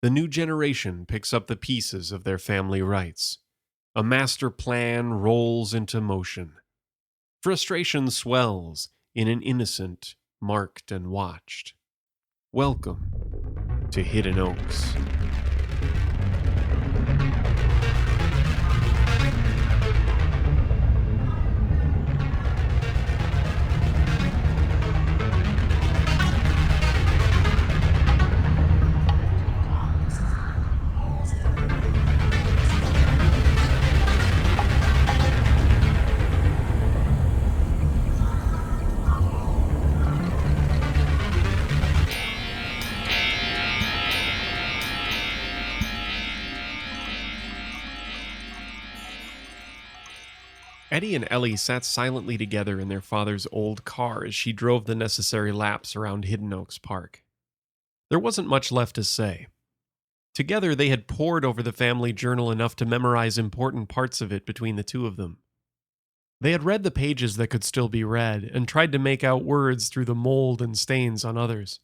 The new generation picks up the pieces of their family rights. A master plan rolls into motion. Frustration swells in an innocent, marked and watched. Welcome to Hidden Oaks. Eddie and Ellie sat silently together in their father's old car as she drove the necessary laps around Hidden Oaks Park. There wasn't much left to say. Together they had pored over the family journal enough to memorize important parts of it between the two of them. They had read the pages that could still be read and tried to make out words through the mold and stains on others.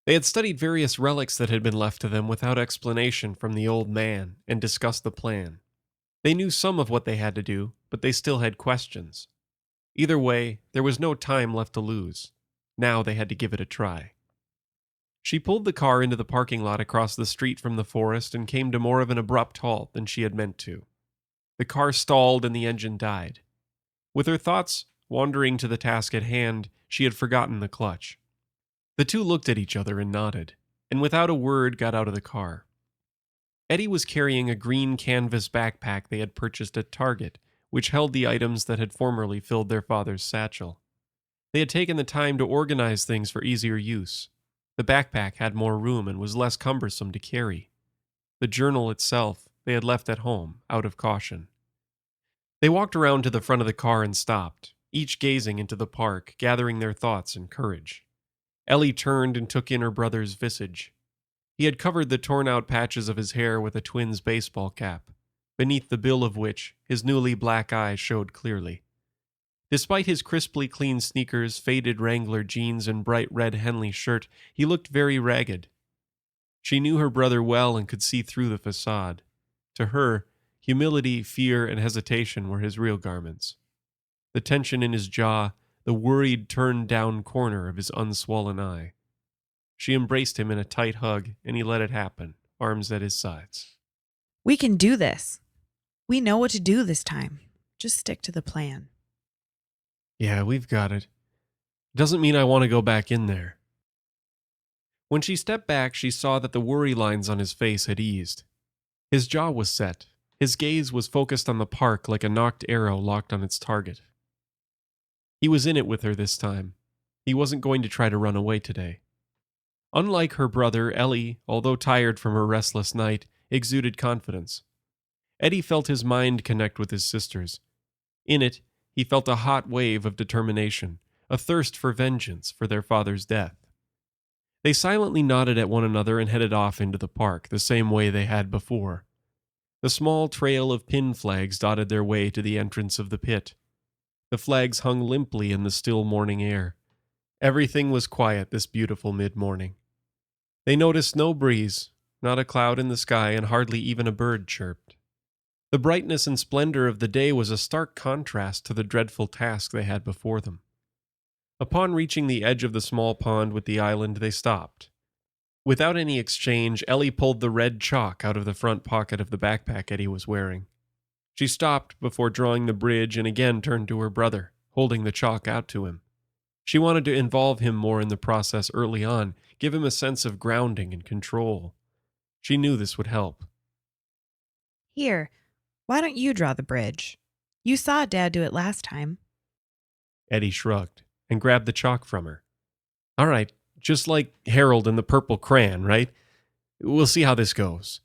They had studied various relics that had been left to them without explanation from the old man and discussed the plan. They knew some of what they had to do, but they still had questions. Either way, there was no time left to lose. Now they had to give it a try. She pulled the car into the parking lot across the street from the forest and came to more of an abrupt halt than she had meant to. The car stalled and the engine died. With her thoughts wandering to the task at hand, she had forgotten the clutch. The two looked at each other and nodded, and without a word got out of the car. Eddie was carrying a green canvas backpack they had purchased at Target, which held the items that had formerly filled their father's satchel. They had taken the time to organize things for easier use. The backpack had more room and was less cumbersome to carry. The journal itself they had left at home, out of caution. They walked around to the front of the car and stopped, each gazing into the park, gathering their thoughts and courage. Ellie turned and took in her brother's visage. He had covered the torn-out patches of his hair with a twin's baseball cap, beneath the bill of which his newly black eyes showed clearly. Despite his crisply clean sneakers, faded Wrangler jeans, and bright red Henley shirt, he looked very ragged. She knew her brother well and could see through the facade. To her, humility, fear, and hesitation were his real garments. The tension in his jaw, the worried turned-down corner of his unswollen eye. She embraced him in a tight hug, and he let it happen, arms at his sides. We can do this. We know what to do this time. Just stick to the plan. Yeah, we've got it. Doesn't mean I want to go back in there. When she stepped back, she saw that the worry lines on his face had eased. His jaw was set. His gaze was focused on the park like a nocked arrow locked on its target. He was in it with her this time. He wasn't going to try to run away today. Unlike her brother, Ellie, although tired from her restless night, exuded confidence. Eddie felt his mind connect with his sister's. In it, he felt a hot wave of determination, a thirst for vengeance for their father's death. They silently nodded at one another and headed off into the park, the same way they had before. The small trail of pin flags dotted their way to the entrance of the pit. The flags hung limply in the still morning air. Everything was quiet this beautiful mid-morning. They noticed no breeze, not a cloud in the sky, and hardly even a bird chirped. The brightness and splendor of the day was a stark contrast to the dreadful task they had before them. Upon reaching the edge of the small pond with the island, they stopped. Without any exchange, Ellie pulled the red chalk out of the front pocket of the backpack Eddie was wearing. She stopped before drawing the bridge and again turned to her brother, holding the chalk out to him. She wanted to involve him more in the process early on, give him a sense of grounding and control. She knew this would help. Here, why don't you draw the bridge? You saw Dad do it last time. Eddie shrugged and grabbed the chalk from her. All right, just like Harold and the purple crayon, right? We'll see how this goes.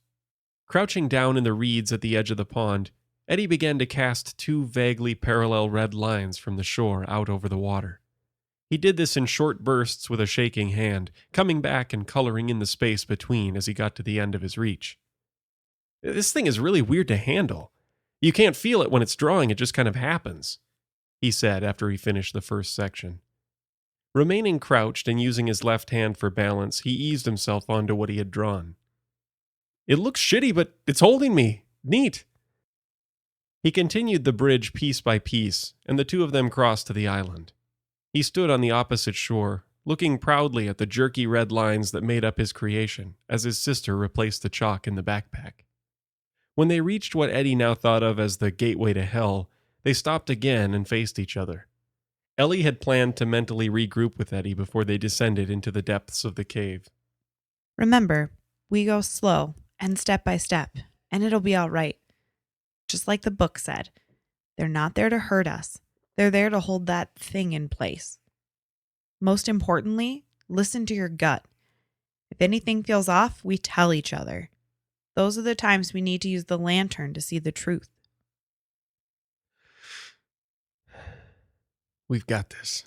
Crouching down in the reeds at the edge of the pond, Eddie began to cast two vaguely parallel red lines from the shore out over the water. He did this in short bursts with a shaking hand, coming back and coloring in the space between as he got to the end of his reach. This thing is really weird to handle. You can't feel it when it's drawing, it just kind of happens, he said after he finished the first section. Remaining crouched and using his left hand for balance, he eased himself onto what he had drawn. It looks shitty, but it's holding me. Neat. He continued the bridge piece by piece, and the two of them crossed to the island. He stood on the opposite shore, looking proudly at the jerky red lines that made up his creation, as his sister replaced the chalk in the backpack. When they reached what Eddie now thought of as the gateway to hell, they stopped again and faced each other. Ellie had planned to mentally regroup with Eddie before they descended into the depths of the cave. Remember, we go slow and step by step, and it'll be all right. Just like the book said, they're not there to hurt us. They're there to hold that thing in place. Most importantly, listen to your gut. If anything feels off, we tell each other. Those are the times we need to use the lantern to see the truth. We've got this.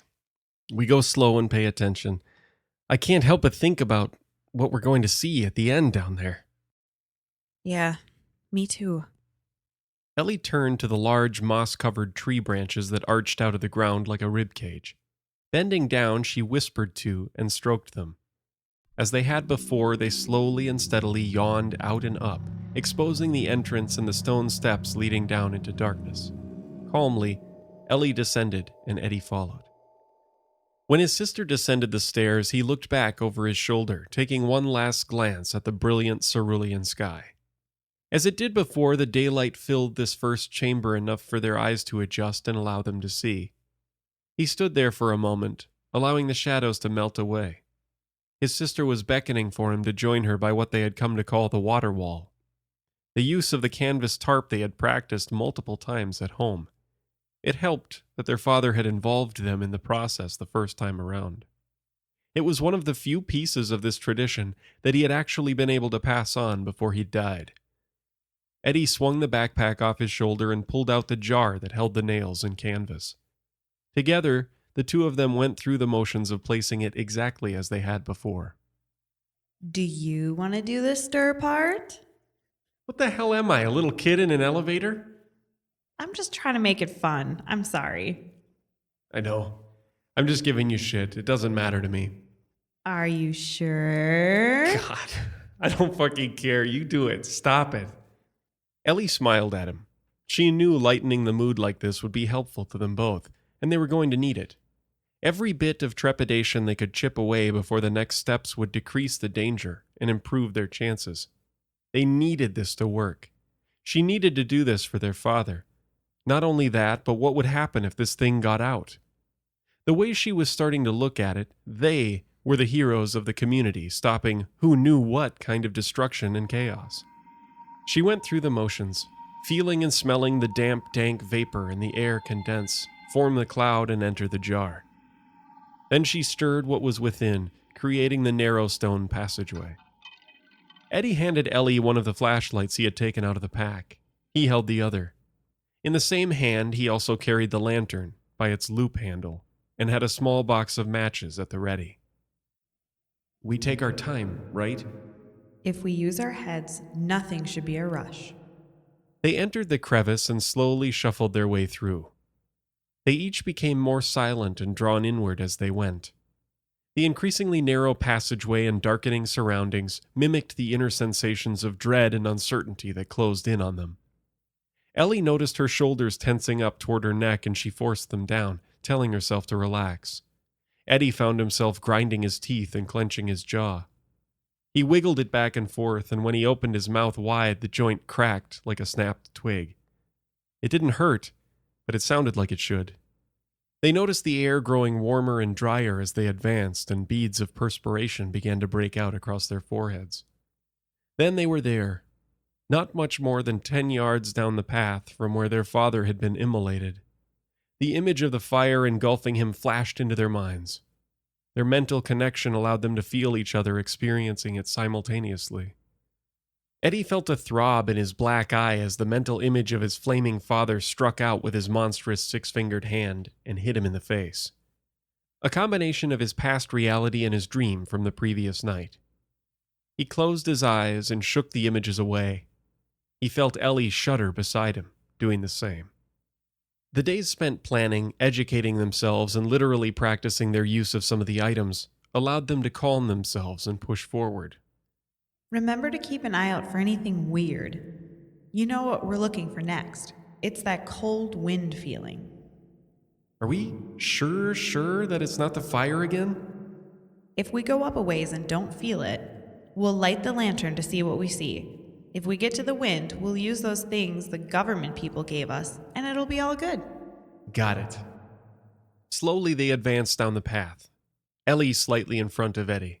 We go slow and pay attention. I can't help but think about what we're going to see at the end down there. Yeah, me too. Ellie turned to the large moss-covered tree branches that arched out of the ground like a rib cage. Bending down, she whispered to and stroked them. As they had before, they slowly and steadily yawned out and up, exposing the entrance and the stone steps leading down into darkness. Calmly, Ellie descended and Eddie followed. When his sister descended the stairs, he looked back over his shoulder, taking one last glance at the brilliant cerulean sky. As it did before, the daylight filled this first chamber enough for their eyes to adjust and allow them to see. He stood there for a moment, allowing the shadows to melt away. His sister was beckoning for him to join her by what they had come to call the water wall, the use of the canvas tarp they had practiced multiple times at home. It helped that their father had involved them in the process the first time around. It was one of the few pieces of this tradition that he had actually been able to pass on before he died. Eddie swung the backpack off his shoulder and pulled out the jar that held the nails and canvas. Together, the two of them went through the motions of placing it exactly as they had before. Do you want to do the stir part? What the hell am I, a little kid in an elevator? I'm just trying to make it fun. I'm sorry. I know. I'm just giving you shit. It doesn't matter to me. Are you sure? God, I don't fucking care. You do it. Stop it. Ellie smiled at him. She knew lightening the mood like this would be helpful to them both, and they were going to need it. Every bit of trepidation they could chip away before the next steps would decrease the danger and improve their chances. They needed this to work. She needed to do this for their father. Not only that, but what would happen if this thing got out? The way she was starting to look at it, they were the heroes of the community, stopping who knew what kind of destruction and chaos. She went through the motions, feeling and smelling the damp, dank vapor in the air condense, form the cloud, and enter the jar. Then she stirred what was within, creating the narrow stone passageway. Eddie handed Ellie one of the flashlights he had taken out of the pack. He held the other. In the same hand, he also carried the lantern by its loop handle and had a small box of matches at the ready. We take our time, right? If we use our heads, nothing should be a rush. They entered the crevice and slowly shuffled their way through. They each became more silent and drawn inward as they went. The increasingly narrow passageway and darkening surroundings mimicked the inner sensations of dread and uncertainty that closed in on them. Ellie noticed her shoulders tensing up toward her neck and she forced them down, telling herself to relax. Eddie found himself grinding his teeth and clenching his jaw. He wiggled it back and forth, and when he opened his mouth wide, the joint cracked like a snapped twig. It didn't hurt, but it sounded like it should. They noticed the air growing warmer and drier as they advanced, and beads of perspiration began to break out across their foreheads. Then they were there, not much more than 10 yards down the path from where their father had been immolated. The image of the fire engulfing him flashed into their minds. Their mental connection allowed them to feel each other experiencing it simultaneously. Eddie felt a throb in his black eye as the mental image of his flaming father struck out with his monstrous six-fingered hand and hit him in the face. A combination of his past reality and his dream from the previous night. He closed his eyes and shook the images away. He felt Ellie shudder beside him, doing the same. The days spent planning, educating themselves, and literally practicing their use of some of the items allowed them to calm themselves and push forward. Remember to keep an eye out for anything weird. You know what we're looking for next. It's that cold wind feeling. Are we sure that it's not the fire again? If we go up a ways and don't feel it, we'll light the lantern to see what we see. If we get to the wind, we'll use those things the government people gave us, and it'll be all good. Got it. Slowly they advanced down the path, Ellie slightly in front of Eddie.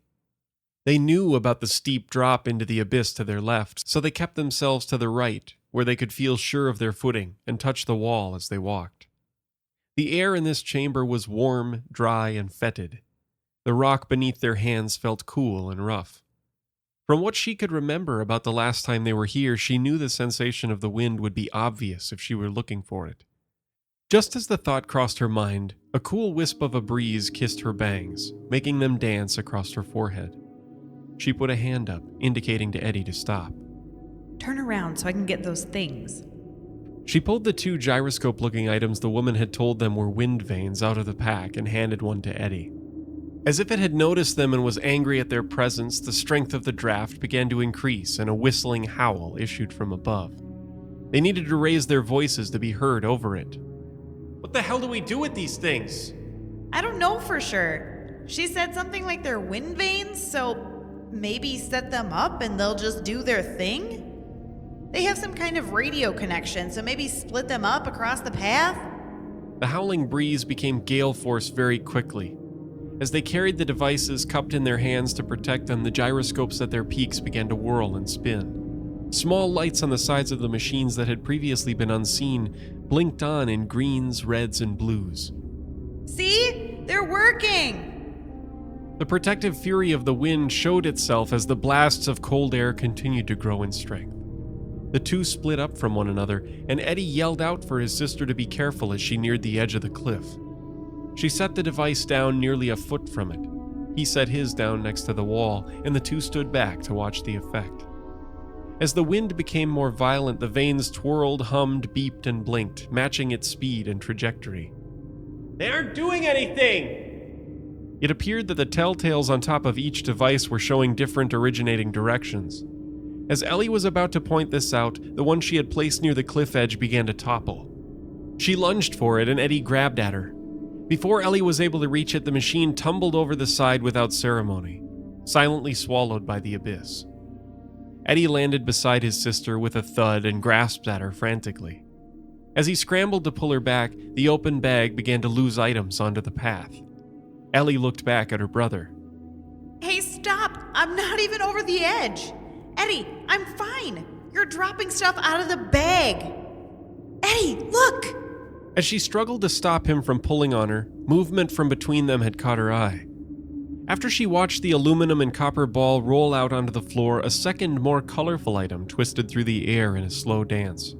They knew about the steep drop into the abyss to their left, so they kept themselves to the right, where they could feel sure of their footing and touch the wall as they walked. The air in this chamber was warm, dry, and fetid. The rock beneath their hands felt cool and rough. From what she could remember about the last time they were here, she knew the sensation of the wind would be obvious if she were looking for it. Just as the thought crossed her mind, a cool wisp of a breeze kissed her bangs, making them dance across her forehead. She put a hand up, indicating to Eddie to stop. Turn around so I can get those things. She pulled the two gyroscope-looking items the woman had told them were wind vanes out of the pack and handed one to Eddie. As if it had noticed them and was angry at their presence, the strength of the draft began to increase and a whistling howl issued from above. They needed to raise their voices to be heard over it. What the hell do we do with these things? I don't know for sure. She said something like they're wind vanes, so maybe set them up and they'll just do their thing? They have some kind of radio connection, so maybe split them up across the path? The howling breeze became gale force very quickly. As they carried the devices cupped in their hands to protect them, the gyroscopes at their peaks began to whirl and spin. Small lights on the sides of the machines that had previously been unseen blinked on in greens, reds, and blues. See? They're working! The protective fury of the wind showed itself as the blasts of cold air continued to grow in strength. The two split up from one another, and Eddie yelled out for his sister to be careful as she neared the edge of the cliff. She set the device down nearly a foot from it. He set his down next to the wall, and the two stood back to watch the effect. As the wind became more violent, the vanes twirled, hummed, beeped, and blinked, matching its speed and trajectory. They aren't doing anything! It appeared that the telltales on top of each device were showing different originating directions. As Ellie was about to point this out, the one she had placed near the cliff edge began to topple. She lunged for it, and Eddie grabbed at her. Before Ellie was able to reach it, the machine tumbled over the side without ceremony, silently swallowed by the abyss. Eddie landed beside his sister with a thud and grasped at her frantically. As he scrambled to pull her back, the open bag began to lose items onto the path. Ellie looked back at her brother. Hey, stop! I'm not even over the edge! Eddie, I'm fine! You're dropping stuff out of the bag! Eddie, look! As she struggled to stop him from pulling on her, movement from between them had caught her eye. After she watched the aluminum and copper ball roll out onto the floor, a second, more colorful item twisted through the air in a slow dance.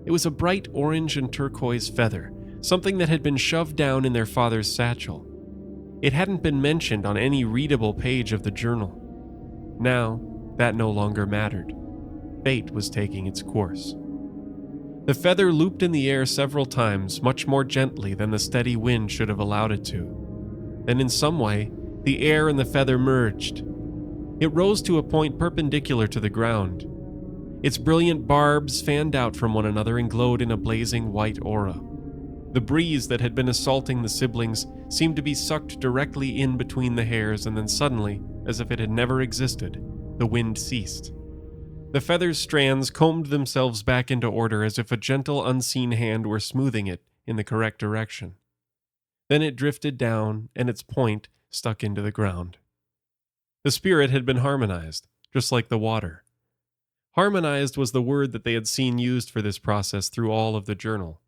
It was a bright orange and turquoise feather, something that had been shoved down in their father's satchel. It hadn't been mentioned on any readable page of the journal. Now, that no longer mattered. Fate was taking its course. The feather looped in the air several times, much more gently than the steady wind should have allowed it to. Then in some way, the air and the feather merged. It rose to a point perpendicular to the ground. Its brilliant barbs fanned out from one another and glowed in a blazing white aura. The breeze that had been assaulting the siblings seemed to be sucked directly in between the hairs, and then suddenly, as if it had never existed, the wind ceased. The feather's strands combed themselves back into order as if a gentle, unseen hand were smoothing it in the correct direction. Then it drifted down, and its point stuck into the ground. The spirit had been harmonized, just like the water. Harmonized was the word that they had seen used for this process through all of the journal.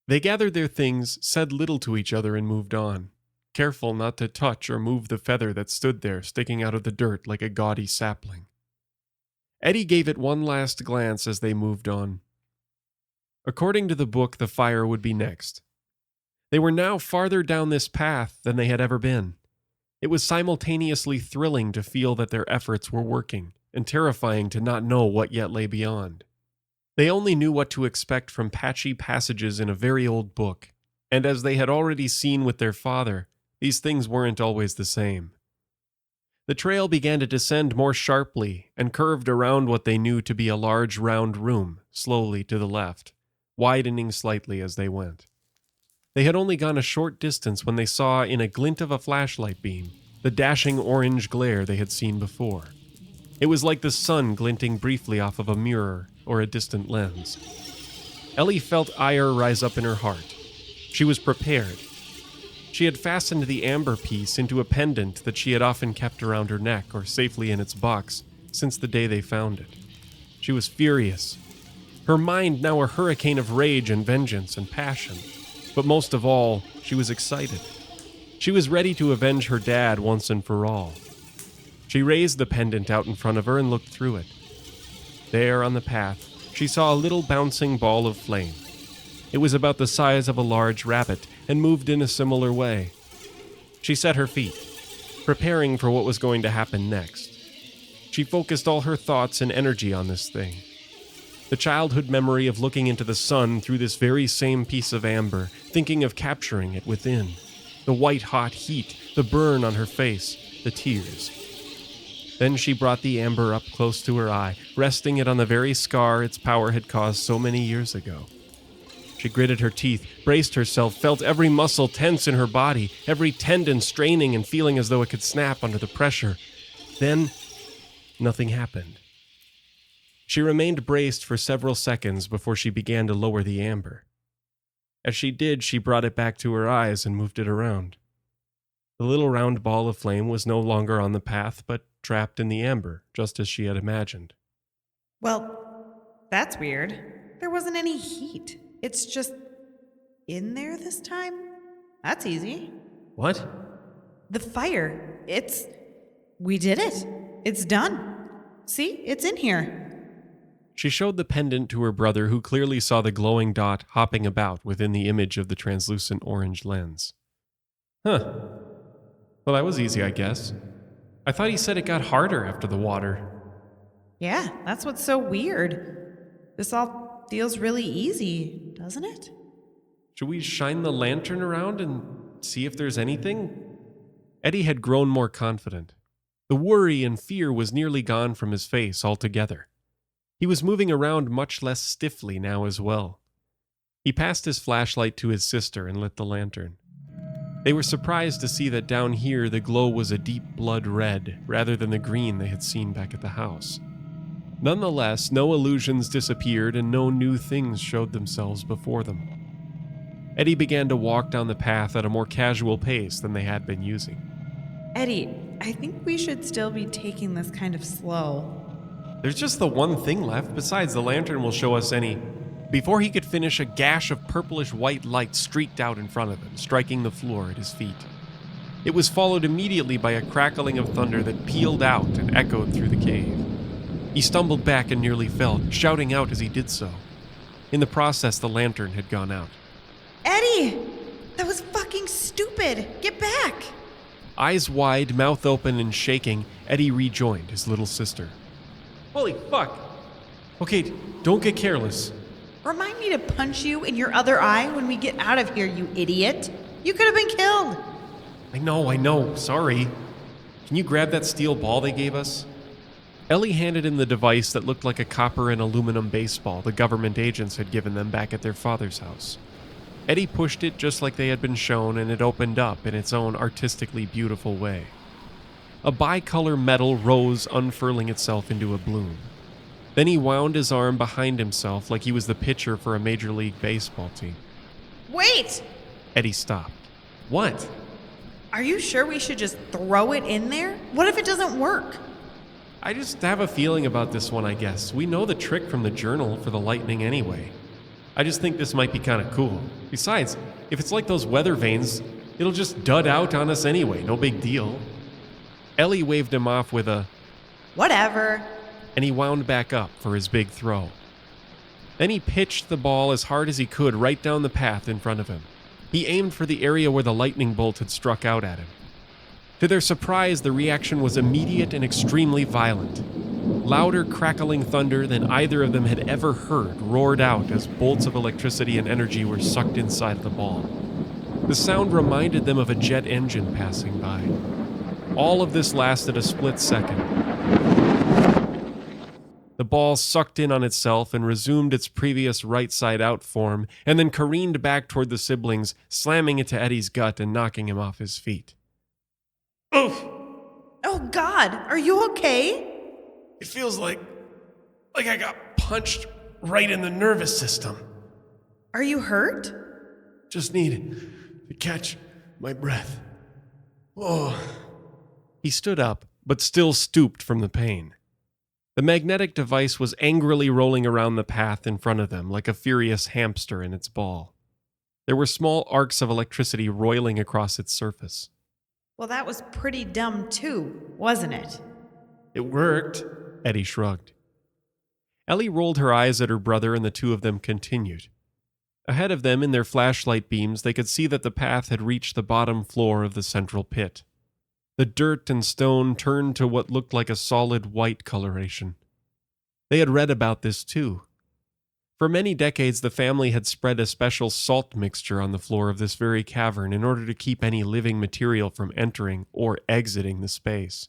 They gathered their things, said little to each other, and moved on, careful not to touch or move the feather that stood there sticking out of the dirt like a gaudy sapling. Eddie gave it one last glance as they moved on. According to the book, the fire would be next. They were now farther down this path than they had ever been. It was simultaneously thrilling to feel that their efforts were working, and terrifying to not know what yet lay beyond. They only knew what to expect from patchy passages in a very old book, and as they had already seen with their father, these things weren't always the same. The trail began to descend more sharply and curved around what they knew to be a large round room, slowly to the left, widening slightly as they went. They had only gone a short distance when they saw, in a glint of a flashlight beam, the dashing orange glare they had seen before. It was like the sun glinting briefly off of a mirror or a distant lens. Ellie felt ire rise up in her heart. She was prepared. She had fastened the amber piece into a pendant that she had often kept around her neck or safely in its box since the day they found it. She was furious. Her mind now a hurricane of rage and vengeance and passion. But most of all, she was excited. She was ready to avenge her dad once and for all. She raised the pendant out in front of her and looked through it. There on the path, she saw a little bouncing ball of flame. It was about the size of a large rabbit and moved in a similar way. She set her feet, preparing for what was going to happen next. She focused all her thoughts and energy on this thing. The childhood memory of looking into the sun through this very same piece of amber, thinking of capturing it within. The white-hot heat, the burn on her face, the tears. Then she brought the amber up close to her eye, resting it on the very scar its power had caused so many years ago. She gritted her teeth, braced herself, felt every muscle tense in her body, every tendon straining and feeling as though it could snap under the pressure. Then, nothing happened. She remained braced for several seconds before she began to lower the amber. As she did, she brought it back to her eyes and moved it around. The little round ball of flame was no longer on the path, but trapped in the amber, just as she had imagined. Well, that's weird. There wasn't any heat. It's just in there this time? That's easy. What? The fire. We did it. It's done. See, it's in here. She showed the pendant to her brother, who clearly saw the glowing dot hopping about within the image of the translucent orange lens. Huh. Well, that was easy, I guess. I thought he said it got harder after the water. Yeah, that's what's so weird. This all feels really easy, doesn't it? Should we shine the lantern around and see if there's anything? Eddie had grown more confident. The worry and fear was nearly gone from his face altogether. He was moving around much less stiffly now as well. He passed his flashlight to his sister and lit the lantern. They were surprised to see that down here the glow was a deep blood red rather than the green they had seen back at the house. Nonetheless, no illusions disappeared and no new things showed themselves before them. Eddie began to walk down the path at a more casual pace than they had been using. Eddie, I think we should still be taking this kind of slow. There's just the one thing left, besides the lantern will show us any... Before he could finish, a gash of purplish-white light streaked out in front of him, striking the floor at his feet. It was followed immediately by a crackling of thunder that pealed out and echoed through the cave. He stumbled back and nearly fell, shouting out as he did so. In the process, the lantern had gone out. Eddie! That was fucking stupid! Get back! Eyes wide, mouth open and shaking, Eddie rejoined his little sister. Holy fuck! Okay, don't get careless. Remind me to punch you in your other eye when we get out of here, you idiot! You could have been killed! I know, sorry. Can you grab that steel ball they gave us? Ellie handed him the device that looked like a copper and aluminum baseball the government agents had given them back at their father's house. Eddie pushed it just like they had been shown, and it opened up in its own artistically beautiful way. A bicolor metal rose, unfurling itself into a bloom. Then he wound his arm behind himself like he was the pitcher for a Major League Baseball team. Wait! Eddie stopped. What? Are you sure we should just throw it in there? What if it doesn't work? I just have a feeling about this one, I guess. We know the trick from the journal for the lightning anyway. I just think this might be kind of cool. Besides, if it's like those weather vanes, it'll just dud out on us anyway, no big deal. Ellie waved him off with a, whatever, and he wound back up for his big throw. Then he pitched the ball as hard as he could right down the path in front of him. He aimed for the area where the lightning bolt had struck out at him. To their surprise, the reaction was immediate and extremely violent. Louder crackling thunder than either of them had ever heard roared out as bolts of electricity and energy were sucked inside the ball. The sound reminded them of a jet engine passing by. All of this lasted a split second. The ball sucked in on itself and resumed its previous right-side-out form, and then careened back toward the siblings, slamming into Eddie's gut and knocking him off his feet. Oof! Oh, God, are you okay? It feels like I got punched right in the nervous system. Are you hurt? Just need to catch my breath. Oh. He stood up, but still stooped from the pain. The magnetic device was angrily rolling around the path in front of them like a furious hamster in its ball. There were small arcs of electricity roiling across its surface. Well, that was pretty dumb too, wasn't it? It worked, Eddie shrugged. Ellie rolled her eyes at her brother and the two of them continued. Ahead of them in their flashlight beams, they could see that the path had reached the bottom floor of the central pit. The dirt and stone turned to what looked like a solid white coloration. They had read about this too. For many decades, the family had spread a special salt mixture on the floor of this very cavern in order to keep any living material from entering or exiting the space.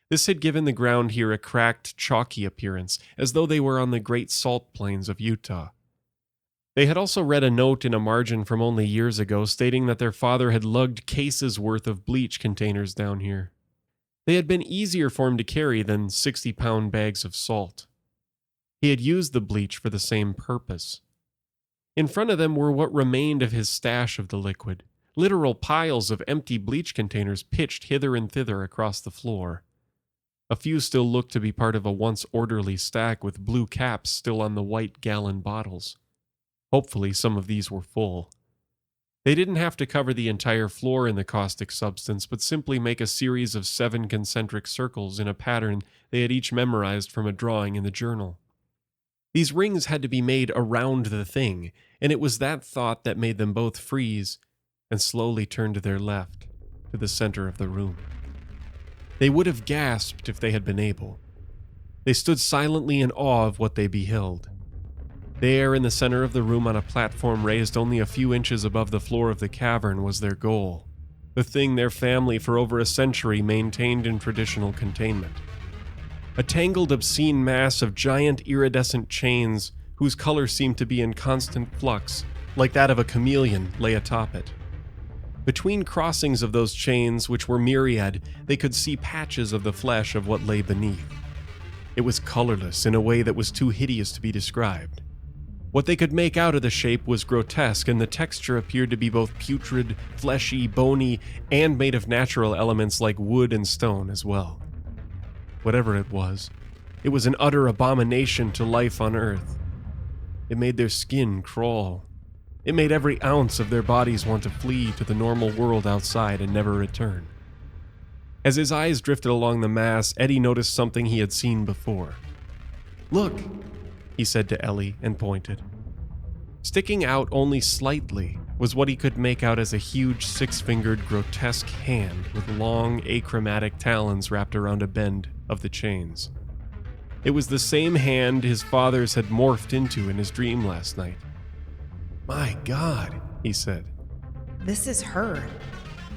This had given the ground here a cracked, chalky appearance, as though they were on the Great Salt Plains of Utah. They had also read a note in a margin from only years ago stating that their father had lugged cases worth of bleach containers down here. They had been easier for him to carry than 60-pound bags of salt. He had used the bleach for the same purpose. In front of them were what remained of his stash of the liquid, literal piles of empty bleach containers pitched hither and thither across the floor. A few still looked to be part of a once orderly stack with blue caps still on the white gallon bottles. Hopefully some of these were full. They didn't have to cover the entire floor in the caustic substance, but simply make a series of 7 concentric circles in a pattern they had each memorized from a drawing in the journal. These rings had to be made around the thing, and it was that thought that made them both freeze and slowly turn to their left, to the center of the room. They would have gasped if they had been able. They stood silently in awe of what they beheld. There in the center of the room on a platform raised only a few inches above the floor of the cavern was their goal, the thing their family for over a century maintained in traditional containment. A tangled, obscene mass of giant iridescent chains whose color seemed to be in constant flux, like that of a chameleon, lay atop it. Between crossings of those chains, which were myriad, they could see patches of the flesh of what lay beneath. It was colorless in a way that was too hideous to be described. What they could make out of the shape was grotesque, and the texture appeared to be both putrid, fleshy, bony, and made of natural elements like wood and stone as well. Whatever it was an utter abomination to life on Earth. It made their skin crawl. It made every ounce of their bodies want to flee to the normal world outside and never return. As his eyes drifted along the mass, Eddie noticed something he had seen before. "Look," he said to Ellie and pointed. Sticking out only slightly was what he could make out as a huge 6-fingered grotesque hand with long achromatic talons wrapped around a bend of the chains. It was the same hand his father's had morphed into in his dream last night. "My God," he said. This is her.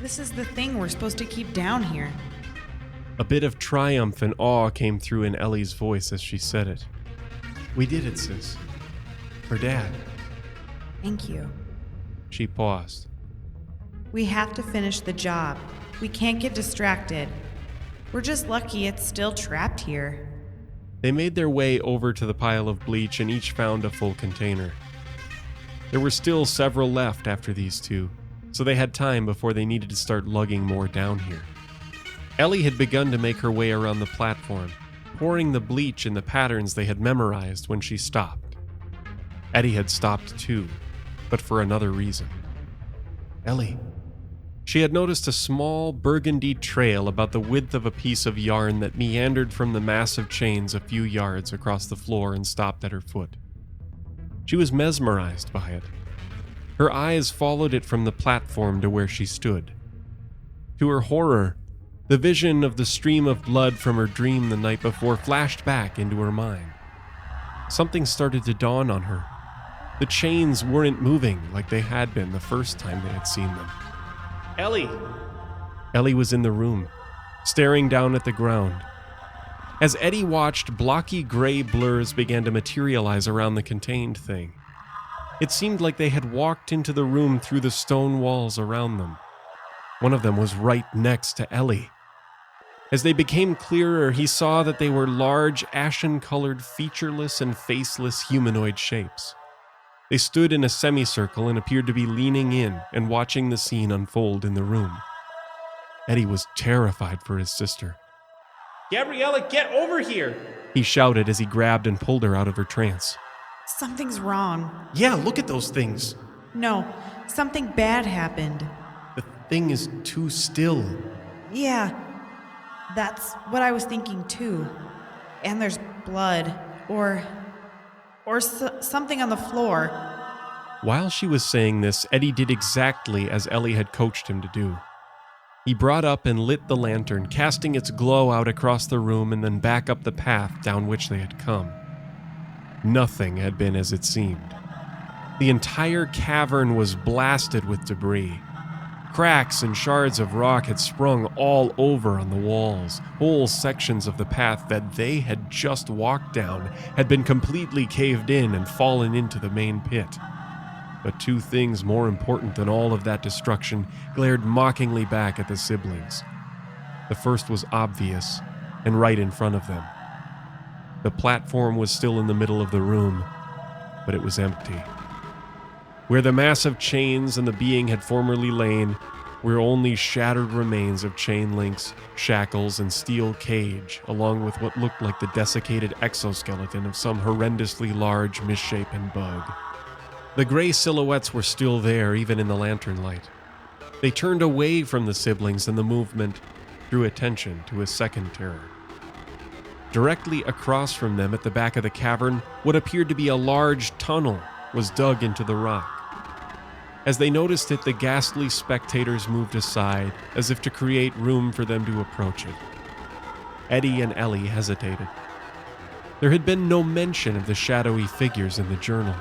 This is the thing we're supposed to keep down here. A bit of triumph and awe came through in Ellie's voice as she said it. "We did it, sis. For Dad." Thank you. She paused. We have to finish the job. We can't get distracted. We're just lucky it's still trapped here. They made their way over to the pile of bleach and each found a full container. There were still several left after these two, so they had time before they needed to start lugging more down here. Ellie had begun to make her way around the platform, pouring the bleach in the patterns they had memorized when she stopped. Eddie had stopped too, but for another reason. "Ellie." She had noticed a small burgundy trail about the width of a piece of yarn that meandered from the massive chains a few yards across the floor and stopped at her foot. She was mesmerized by it. Her eyes followed it from the platform to where she stood. To her horror, the vision of the stream of blood from her dream the night before flashed back into her mind. Something started to dawn on her. The chains weren't moving like they had been the first time they had seen them. "Ellie!" Ellie was in the room. staring down at the ground. As Eddie watched, blocky gray blurs began to materialize around the contained thing. It seemed like they had walked into the room through the stone walls around them. One of them was right next to Ellie. As they became clearer, he saw that they were large, ashen-colored, featureless and faceless humanoid shapes. They stood in a semicircle and appeared to be leaning in and watching the scene unfold in the room. Eddie was terrified for his sister. "Gabriella, get over here!" He shouted as he grabbed and pulled her out of her trance. Something's wrong. Yeah, look at those things. No, something bad happened. The thing is too still. Yeah, that's what I was thinking too. And there's blood, or something on the floor. While she was saying this, Eddie did exactly as Ellie had coached him to do. He brought up and lit the lantern, casting its glow out across the room and then back up the path down which they had come. Nothing had been as it seemed. The entire cavern was blasted with debris. Cracks and shards of rock had sprung all over on the walls. Whole sections of the path that they had just walked down had been completely caved in and fallen into the main pit. But two things more important than all of that destruction glared mockingly back at the siblings. The first was obvious and right in front of them. The platform was still in the middle of the room, but it was empty. Where the massive chains and the being had formerly lain were only shattered remains of chain links, shackles, and steel cage, along with what looked like the desiccated exoskeleton of some horrendously large, misshapen bug. The gray silhouettes were still there, even in the lantern light. They turned away from the siblings, and the movement drew attention to a second terror. Directly across from them at the back of the cavern, what appeared to be a large tunnel was dug into the rock. As they noticed it, the ghastly spectators moved aside, as if to create room for them to approach it. Eddie and Ellie hesitated. There had been no mention of the shadowy figures in the journal.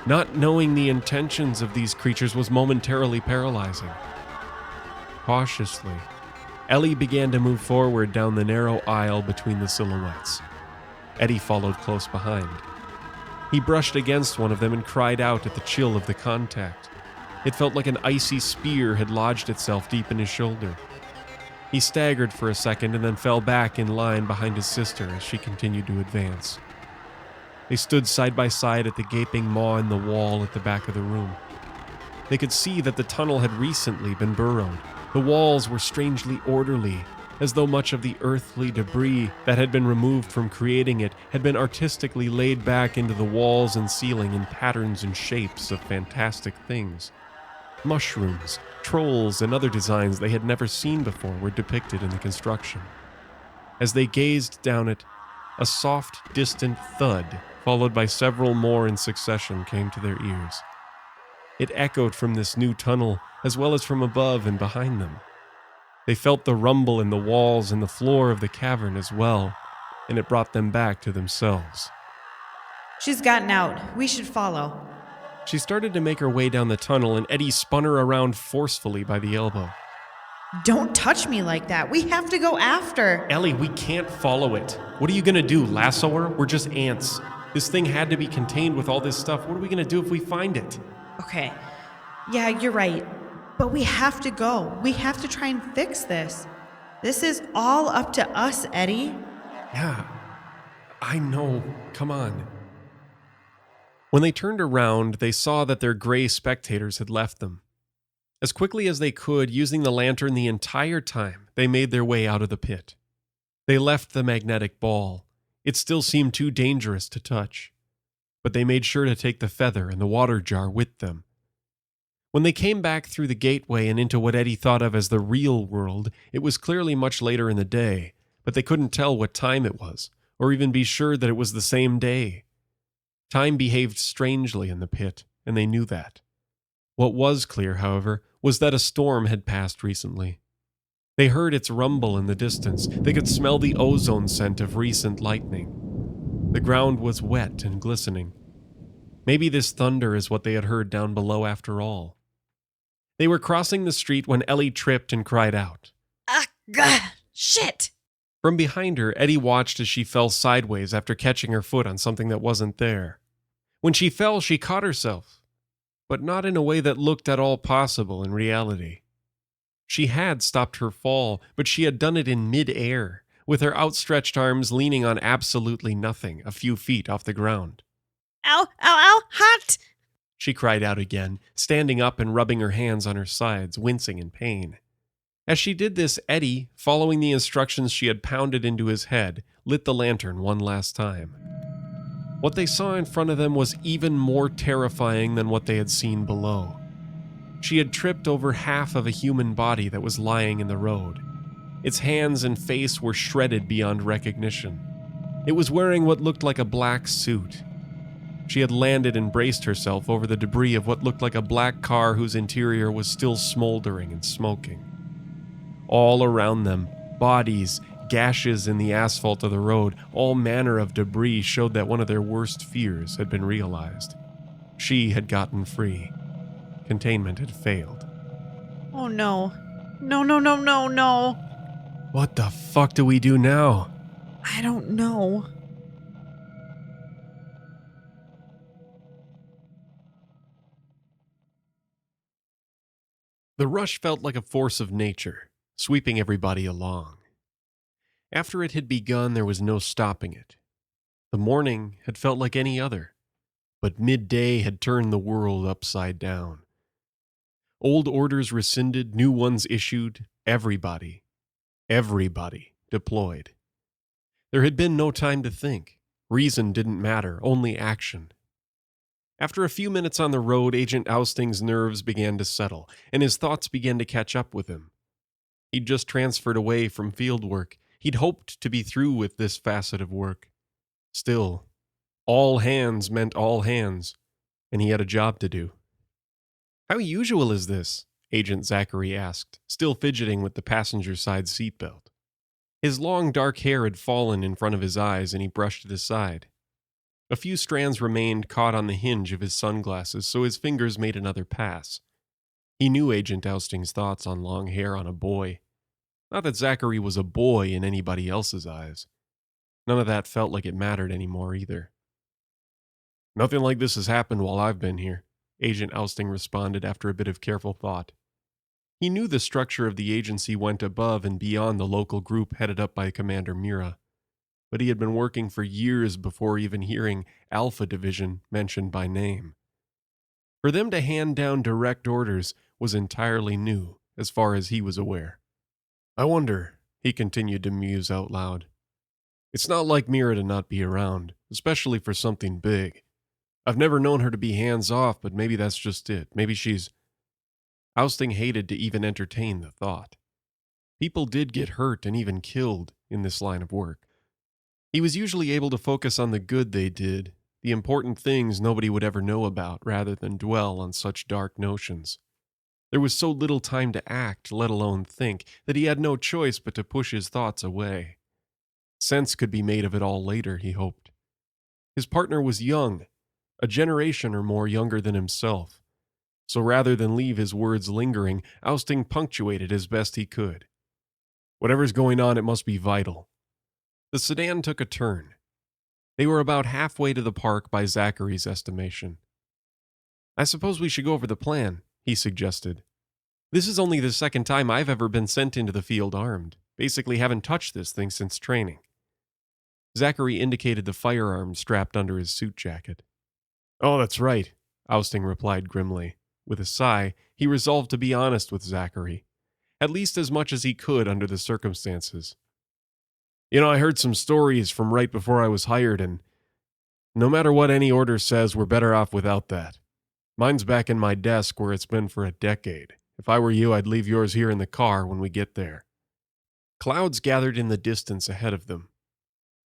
Not knowing the intentions of these creatures was momentarily paralyzing. Cautiously, Ellie began to move forward down the narrow aisle between the silhouettes. Eddie followed close behind. He brushed against one of them and cried out at the chill of the contact. It felt like an icy spear had lodged itself deep in his shoulder. He staggered for a second and then fell back in line behind his sister as she continued to advance. They stood side by side at the gaping maw in the wall at the back of the room. They could see that the tunnel had recently been burrowed. The walls were strangely orderly, as though much of the earthly debris that had been removed from creating it had been artistically laid back into the walls and ceiling in patterns and shapes of fantastic things. Mushrooms, trolls, and other designs they had never seen before were depicted in the construction. As they gazed down it, a soft, distant thud, followed by several more in succession, came to their ears. It echoed from this new tunnel, as well as from above and behind them. They felt the rumble in the walls and the floor of the cavern as well, and it brought them back to themselves. She's gotten out. We should follow. She started to make her way down the tunnel, and Eddie spun her around forcefully by the elbow. Don't touch me like that. We have to go after. Ellie, we can't follow it. What are you going to do, lasso her? We're just ants. This thing had to be contained with all this stuff. What are we going to do if we find it? Okay. Yeah, you're right. But we have to go. We have to try and fix this. This is all up to us, Eddie. Yeah, I know. Come on. When they turned around, they saw that their gray spectators had left them. As quickly as they could, using the lantern the entire time, they made their way out of the pit. They left the magnetic ball. It still seemed too dangerous to touch. But they made sure to take the feather and the water jar with them. When they came back through the gateway and into what Eddie thought of as the real world, it was clearly much later in the day, but they couldn't tell what time it was, or even be sure that it was the same day. Time behaved strangely in the pit, and they knew that. What was clear, however, was that a storm had passed recently. They heard its rumble in the distance. They could smell the ozone scent of recent lightning. The ground was wet and glistening. Maybe this thunder is what they had heard down below after all. They were crossing the street when Ellie tripped and cried out. Ah, Gah! Shit! From behind her, Eddie watched as she fell sideways after catching her foot on something that wasn't there. When she fell, she caught herself, but not in a way that looked at all possible in reality. She had stopped her fall, but she had done it in mid-air, with her outstretched arms leaning on absolutely nothing, a few feet off the ground. Ow, ow, ow, hot! She cried out again, standing up and rubbing her hands on her sides, wincing in pain. As she did this, Eddie, following the instructions she had pounded into his head, lit the lantern one last time. What they saw in front of them was even more terrifying than what they had seen below. She had tripped over half of a human body that was lying in the road. Its hands and face were shredded beyond recognition. It was wearing what looked like a black suit. She had landed and braced herself over the debris of what looked like a black car whose interior was still smoldering and smoking. All around them, bodies, gashes in the asphalt of the road, all manner of debris showed that one of their worst fears had been realized. She had gotten free. Containment had failed. Oh no. No, no, no, no, no. What the fuck do we do now? I don't know. The rush felt like a force of nature, sweeping everybody along. After it had begun, there was no stopping it. The morning had felt like any other, but midday had turned the world upside down. Old orders rescinded, new ones issued, everybody deployed. There had been no time to think. Reason didn't matter, only action. After a few minutes on the road, Agent Ousting's nerves began to settle, and his thoughts began to catch up with him. He'd just transferred away from field work. He'd hoped to be through with this facet of work. Still, all hands meant all hands, and he had a job to do. "How usual is this?" Agent Zachary asked, still fidgeting with the passenger side seatbelt. His long dark hair had fallen in front of his eyes, and he brushed it aside. A few strands remained caught on the hinge of his sunglasses, so his fingers made another pass. He knew Agent Ousting's thoughts on long hair on a boy. Not that Zachary was a boy in anybody else's eyes. None of that felt like it mattered anymore either. "Nothing like this has happened while I've been here," Agent Ousting responded after a bit of careful thought. He knew the structure of the agency went above and beyond the local group headed up by Commander Mira, but he had been working for years before even hearing Alpha Division mentioned by name. For them to hand down direct orders was entirely new, as far as he was aware. "I wonder," he continued to muse out loud. "It's not like Mira to not be around, especially for something big. I've never known her to be hands-off, but maybe that's just it. Maybe she's..." Ousting hated to even entertain the thought. People did get hurt and even killed in this line of work. He was usually able to focus on the good they did, the important things nobody would ever know about, rather than dwell on such dark notions. There was so little time to act, let alone think, that he had no choice but to push his thoughts away. Sense could be made of it all later, he hoped. His partner was young, a generation or more younger than himself. So rather than leave his words lingering, Ousting punctuated as best he could. "Whatever's going on, it must be vital." The sedan took a turn. They were about halfway to the park by Zachary's estimation. "I suppose we should go over the plan," he suggested. "This is only the second time I've ever been sent into the field armed. Basically haven't touched this thing since training." Zachary indicated the firearm strapped under his suit jacket. "Oh, that's right," Ousting replied grimly. With a sigh, he resolved to be honest with Zachary, at least as much as he could under the circumstances. I heard some stories from right before I was hired, and no matter what any order says, we're better off without that. Mine's back in my desk where it's been for a decade. If I were you, I'd leave yours here in the car when we get there." Clouds gathered in the distance ahead of them.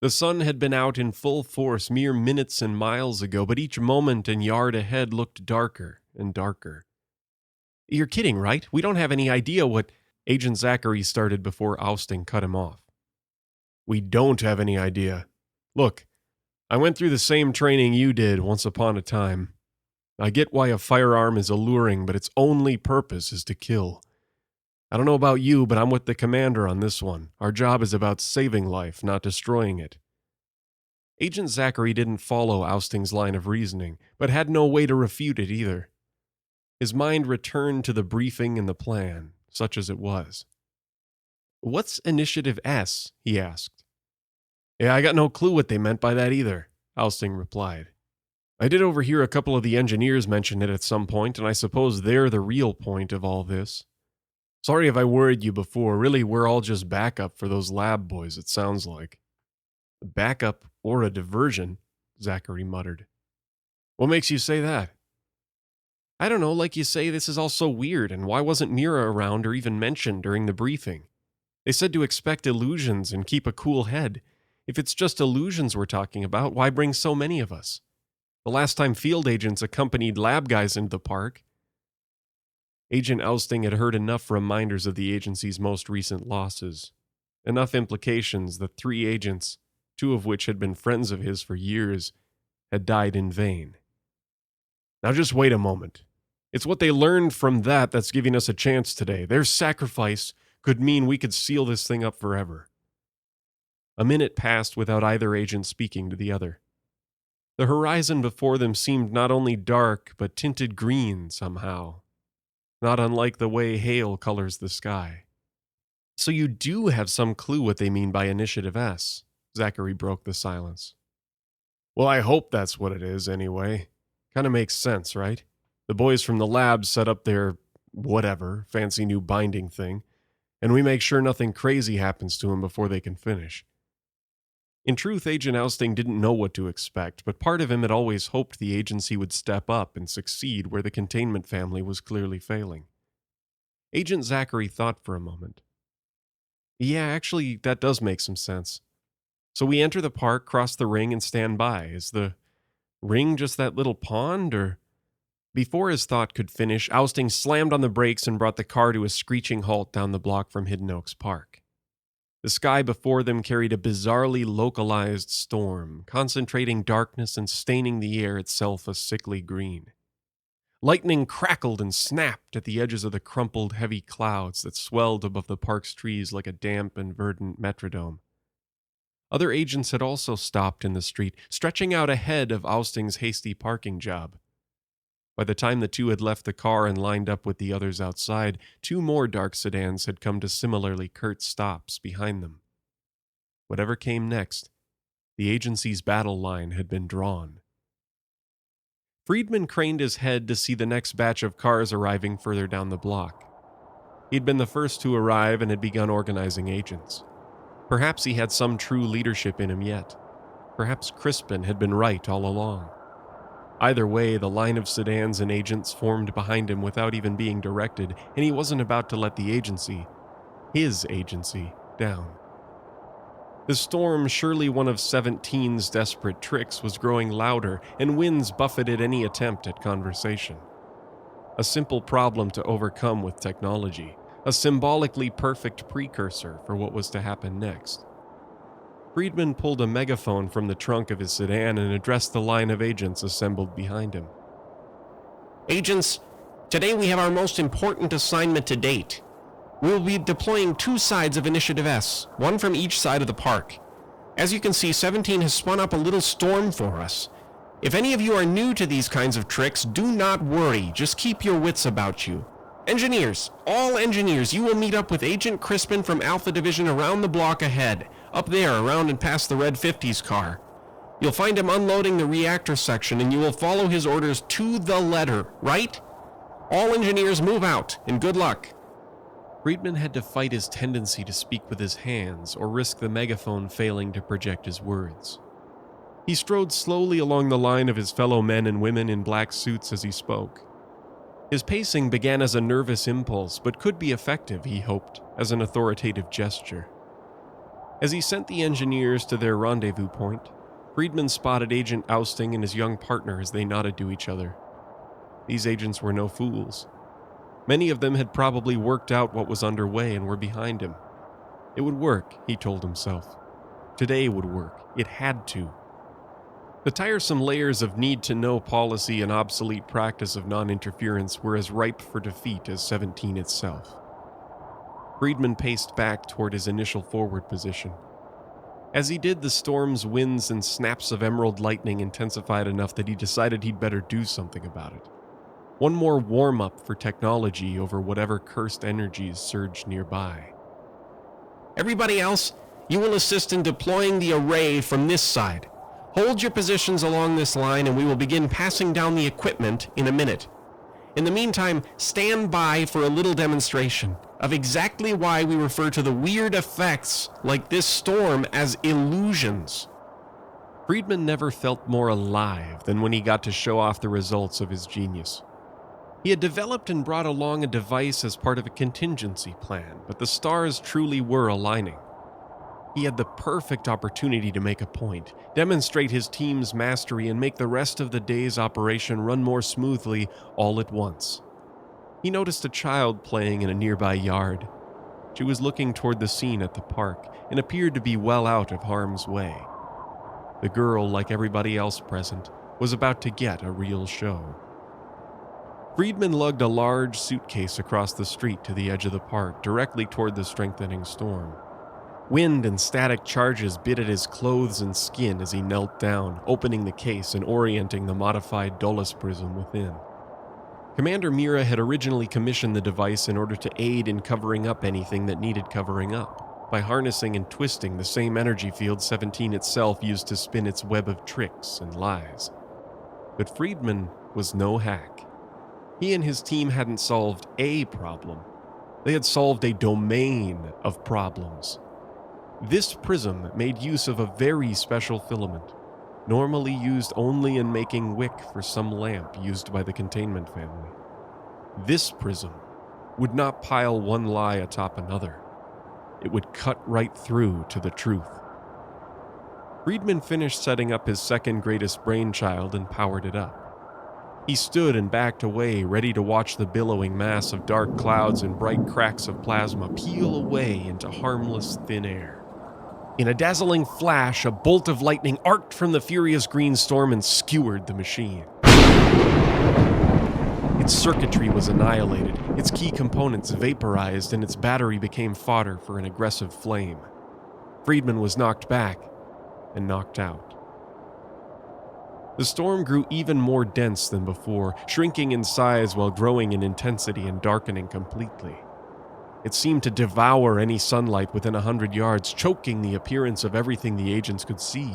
The sun had been out in full force mere minutes and miles ago, but each moment and yard ahead looked darker and darker. "You're kidding, right? We don't have any idea what..." Agent Zachary started before Ousting cut him off. "We don't have any idea. Look, I went through the same training you did once upon a time. I get why a firearm is alluring, but its only purpose is to kill. I don't know about you, but I'm with the commander on this one. Our job is about saving life, not destroying it. Agent Zachary didn't follow Ousting's line of reasoning, but had no way to refute it either. His mind returned to the briefing and the plan, such as it was. "What's Initiative S?" he asked. "Yeah, I got no clue what they meant by that either," Ousting replied. "I did overhear a couple of the engineers mention it at some point, and I suppose they're the real point of all this. Sorry if I worried you before. Really, we're all just backup for those lab boys, it sounds like." "Backup or a diversion?" Zachary muttered. "What makes you say that?" "I don't know, like you say, this is all so weird, and why wasn't Mira around or even mentioned during the briefing? They said to expect illusions and keep a cool head. If it's just illusions we're talking about, why bring so many of us? The last time field agents accompanied lab guys into the park." Agent Ousting had heard enough reminders of the agency's most recent losses. Enough implications that 3 agents, 2 of which had been friends of his for years, had died in vain. "Now just wait a moment. It's what they learned from that that's giving us a chance today. Their sacrifice could mean we could seal this thing up forever." A minute passed without either agent speaking to the other. The horizon before them seemed not only dark, but tinted green somehow, not unlike the way hail colors the sky. "So you do have some clue what they mean by Initiative S?" Zachary broke the silence. "Well, I hope that's what it is, anyway. Kind of makes sense, right? The boys from the lab set up their, whatever, fancy new binding thing, and we make sure nothing crazy happens to them before they can finish." In truth, Agent Ousting didn't know what to expect, but part of him had always hoped the agency would step up and succeed where the containment family was clearly failing. Agent Zachary thought for a moment. "Yeah, actually, that does make some sense. So we enter the park, cross the ring, and stand by. Is the ring just that little pond, or—" Before his thought could finish, Ousting slammed on the brakes and brought the car to a screeching halt down the block from Hidden Oaks Park. The sky before them carried a bizarrely localized storm, concentrating darkness and staining the air itself a sickly green. Lightning crackled and snapped at the edges of the crumpled, heavy clouds that swelled above the park's trees like a damp and verdant metrodome. Other agents had also stopped in the street, stretching out ahead of Ousting's hasty parking job. By the time the 2 had left the car and lined up with the others outside, 2 more dark sedans had come to similarly curt stops behind them. Whatever came next, the agency's battle line had been drawn. Friedman craned his head to see the next batch of cars arriving further down the block. He'd been the first to arrive and had begun organizing agents. Perhaps he had some true leadership in him yet. Perhaps Crispin had been right all along. Either way, the line of sedans and agents formed behind him without even being directed, and he wasn't about to let the agency, his agency, down. The storm, surely one of 17's desperate tricks, was growing louder, and winds buffeted any attempt at conversation. A simple problem to overcome with technology, a symbolically perfect precursor for what was to happen next. Friedman pulled a megaphone from the trunk of his sedan and addressed the line of agents assembled behind him. "Agents, today we have our most important assignment to date. We will be deploying 2 sides of Initiative S, one from each side of the park. As you can see, 17 has spun up a little storm for us. If any of you are new to these kinds of tricks, do not worry, just keep your wits about you. Engineers, all engineers, you will meet up with Agent Crispin from Alpha Division around the block ahead, up there, around and past the red 50's car. You'll find him unloading the reactor section, and you will follow his orders to the letter, right? All engineers move out, and good luck." Friedman had to fight his tendency to speak with his hands or risk the megaphone failing to project his words. He strode slowly along the line of his fellow men and women in black suits as he spoke. His pacing began as a nervous impulse, but could be effective, he hoped, as an authoritative gesture. As he sent the engineers to their rendezvous point, Friedman spotted Agent Ousting and his young partner as they nodded to each other. These agents were no fools. Many of them had probably worked out what was underway and were behind him. It would work, he told himself. Today would work. It had to. The tiresome layers of need-to-know policy and obsolete practice of non-interference were as ripe for defeat as 17 itself. Friedman paced back toward his initial forward position. As he did, the storm's winds and snaps of emerald lightning intensified enough that he decided he'd better do something about it. One more warm-up for technology over whatever cursed energies surged nearby. Everybody else, you will assist in deploying the array from this side. Hold your positions along this line and we will begin passing down the equipment in a minute. In the meantime, stand by for a little demonstration of exactly why we refer to the weird effects like this storm as illusions. Friedman never felt more alive than when he got to show off the results of his genius. He had developed and brought along a device as part of a contingency plan, but the stars truly were aligning. He had the perfect opportunity to make a point, demonstrate his team's mastery, and make the rest of the day's operation run more smoothly all at once. He noticed a child playing in a nearby yard. She was looking toward the scene at the park and appeared to be well out of harm's way. The girl, like everybody else present, was about to get a real show. Friedman lugged a large suitcase across the street to the edge of the park, directly toward the strengthening storm. Wind and static charges bit at his clothes and skin as he knelt down, opening the case and orienting the modified Dulles prism within. Commander Mira had originally commissioned the device in order to aid in covering up anything that needed covering up, by harnessing and twisting the same energy field 17 itself used to spin its web of tricks and lies. But Friedman was no hack. He and his team hadn't solved a problem. They had solved a domain of problems. This prism made use of a very special filament, normally used only in making wick for some lamp used by the containment family. This prism would not pile one lie atop another. It would cut right through to the truth. Friedman finished setting up his second greatest brainchild and powered it up. He stood and backed away, ready to watch the billowing mass of dark clouds and bright cracks of plasma peel away into harmless thin air. In a dazzling flash, a bolt of lightning arced from the furious green storm and skewered the machine. Its circuitry was annihilated, its key components vaporized, and its battery became fodder for an aggressive flame. Friedman was knocked back and knocked out. The storm grew even more dense than before, shrinking in size while growing in intensity and darkening completely. It seemed to devour any sunlight within 100 yards, choking the appearance of everything the agents could see.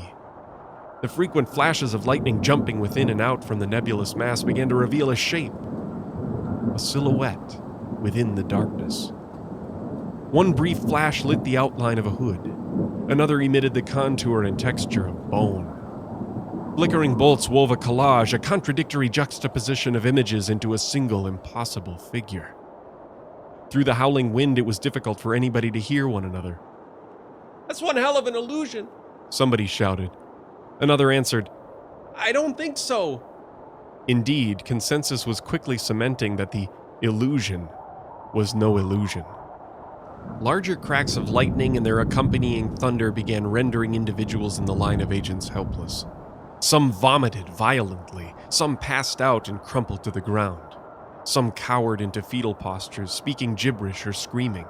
The frequent flashes of lightning jumping within and out from the nebulous mass began to reveal a shape, a silhouette within the darkness. One brief flash lit the outline of a hood. Another emitted the contour and texture of bone. Flickering bolts wove a collage, a contradictory juxtaposition of images into a single impossible figure. Through the howling wind, it was difficult for anybody to hear one another. That's one hell of an illusion. Somebody shouted. Another answered, I don't think so. Indeed, consensus was quickly cementing that the illusion was no illusion. Larger cracks of lightning and their accompanying thunder began rendering individuals in the line of agents helpless. Some vomited violently, some passed out and crumpled to the ground. Some cowered into fetal postures, speaking gibberish or screaming.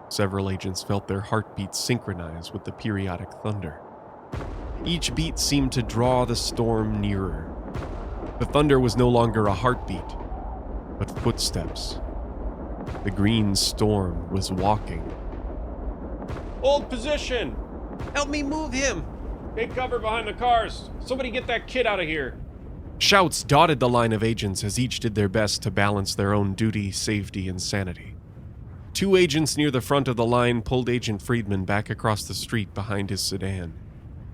Several agents felt their heartbeats synchronize with the periodic thunder. Each beat seemed to draw the storm nearer. The thunder was no longer a heartbeat, but footsteps. The green storm was walking. Hold position. Help me move him. Take cover behind the cars. Somebody get that kid out of here. Shouts dotted the line of agents as each did their best to balance their own duty, safety, and sanity. Two agents near the front of the line pulled Agent Friedman back across the street behind his sedan.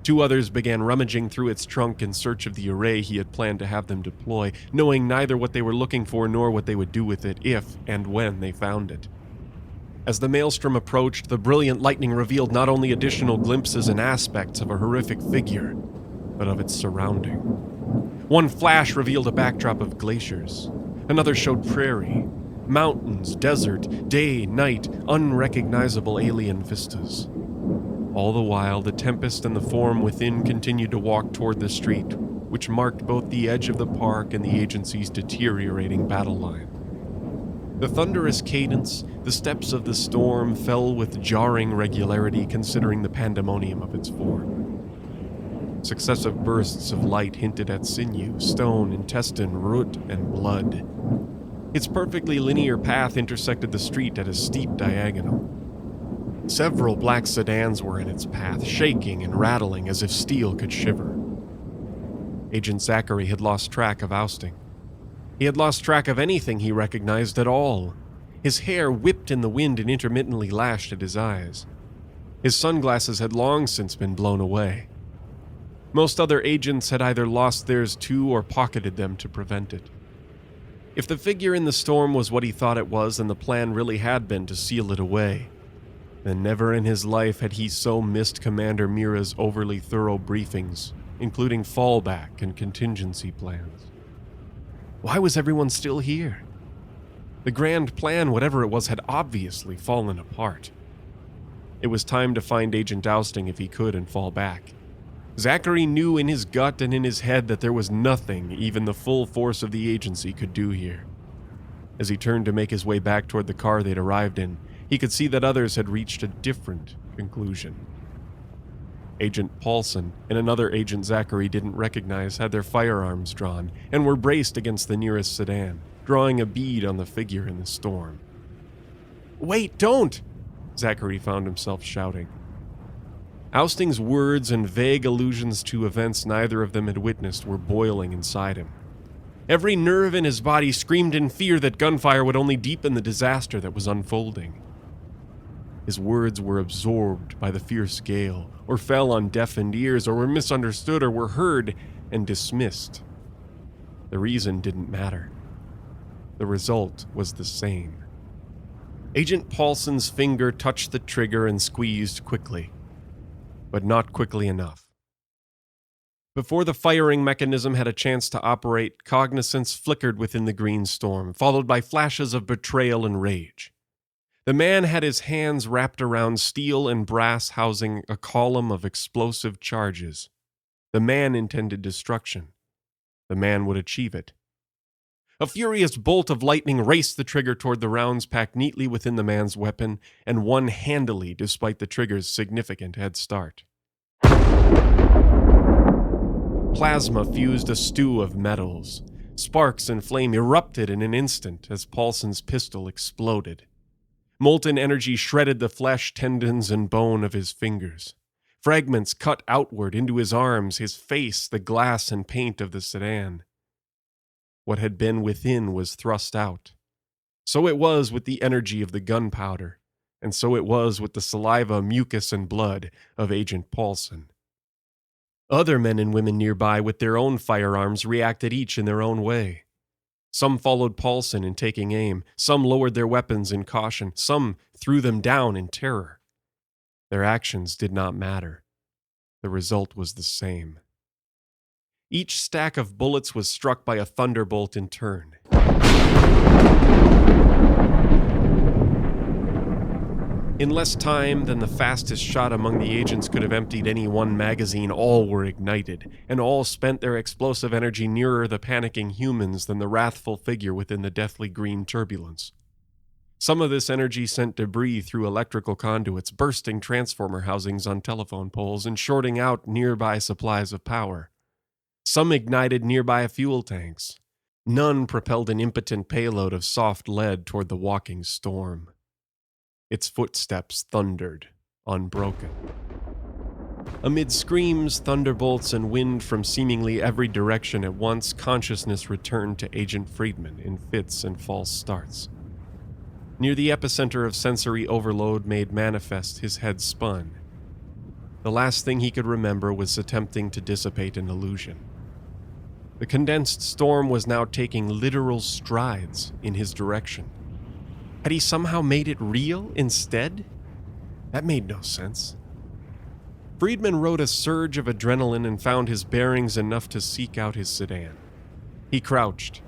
Two others began rummaging through its trunk in search of the array he had planned to have them deploy, knowing neither what they were looking for nor what they would do with it if and when they found it. As the maelstrom approached, the brilliant lightning revealed not only additional glimpses and aspects of a horrific figure, but of its surrounding. One flash revealed a backdrop of glaciers. Another showed prairie, mountains, desert, day, night, unrecognizable alien vistas. All the while, the tempest and the form within continued to walk toward the street, which marked both the edge of the park and the agency's deteriorating battle line. The thunderous cadence, the steps of the storm fell with jarring regularity considering the pandemonium of its form. Successive bursts of light hinted at sinew, stone, intestine, root, and blood. Its perfectly linear path intersected the street at a steep diagonal. Several black sedans were in its path, shaking and rattling as if steel could shiver. Agent Zachary had lost track of Ousting. He had lost track of anything he recognized at all. His hair whipped in the wind and intermittently lashed at his eyes. His sunglasses had long since been blown away. Most other agents had either lost theirs too or pocketed them to prevent it. If the figure in the storm was what he thought it was, and the plan really had been to seal it away, then never in his life had he so missed Commander Mira's overly thorough briefings, including fallback and contingency plans. Why was everyone still here? The grand plan, whatever it was, had obviously fallen apart. It was time to find Agent Ousting if he could and fall back. Zachary knew in his gut and in his head that there was nothing even the full force of the agency could do here. As he turned to make his way back toward the car they'd arrived in, he could see that others had reached a different conclusion. Agent Paulson and another agent Zachary didn't recognize had their firearms drawn and were braced against the nearest sedan, drawing a bead on the figure in the storm. "Wait, don't!" Zachary found himself shouting. Ousting's words and vague allusions to events neither of them had witnessed were boiling inside him. Every nerve in his body screamed in fear that gunfire would only deepen the disaster that was unfolding. His words were absorbed by the fierce gale, or fell on deafened ears, or were misunderstood, or were heard and dismissed. The reason didn't matter. The result was the same. Agent Paulson's finger touched the trigger and squeezed quickly, but not quickly enough. Before the firing mechanism had a chance to operate, cognizance flickered within the green storm, followed by flashes of betrayal and rage. The man had his hands wrapped around steel and brass housing a column of explosive charges. The man intended destruction. The man would achieve it. A furious bolt of lightning raced the trigger toward the rounds packed neatly within the man's weapon, and won handily despite the trigger's significant head start. Plasma fused a stew of metals. Sparks and flame erupted in an instant as Paulson's pistol exploded. Molten energy shredded the flesh, tendons, and bone of his fingers. Fragments cut outward into his arms, his face, the glass and paint of the sedan. What had been within was thrust out. So it was with the energy of the gunpowder, and so it was with the saliva, mucus, and blood of Agent Paulson. Other men and women nearby with their own firearms reacted each in their own way. Some followed Paulson in taking aim, some lowered their weapons in caution, some threw them down in terror. Their actions did not matter. The result was the same. Each stack of bullets was struck by a thunderbolt in turn. In less time than the fastest shot among the agents could have emptied any one magazine, all were ignited, and all spent their explosive energy nearer the panicking humans than the wrathful figure within the deathly green turbulence. Some of this energy sent debris through electrical conduits, bursting transformer housings on telephone poles and shorting out nearby supplies of power. Some ignited nearby fuel tanks. None propelled an impotent payload of soft lead toward the walking storm. Its footsteps thundered, unbroken. Amid screams, thunderbolts, and wind from seemingly every direction at once, consciousness returned to Agent Friedman in fits and false starts. Near the epicenter of sensory overload made manifest, his head spun. The last thing he could remember was attempting to dissipate an illusion. The condensed storm was now taking literal strides in his direction. Had he somehow made it real instead? That made no sense. Friedman rode a surge of adrenaline and found his bearings enough to seek out his sedan. He crouched.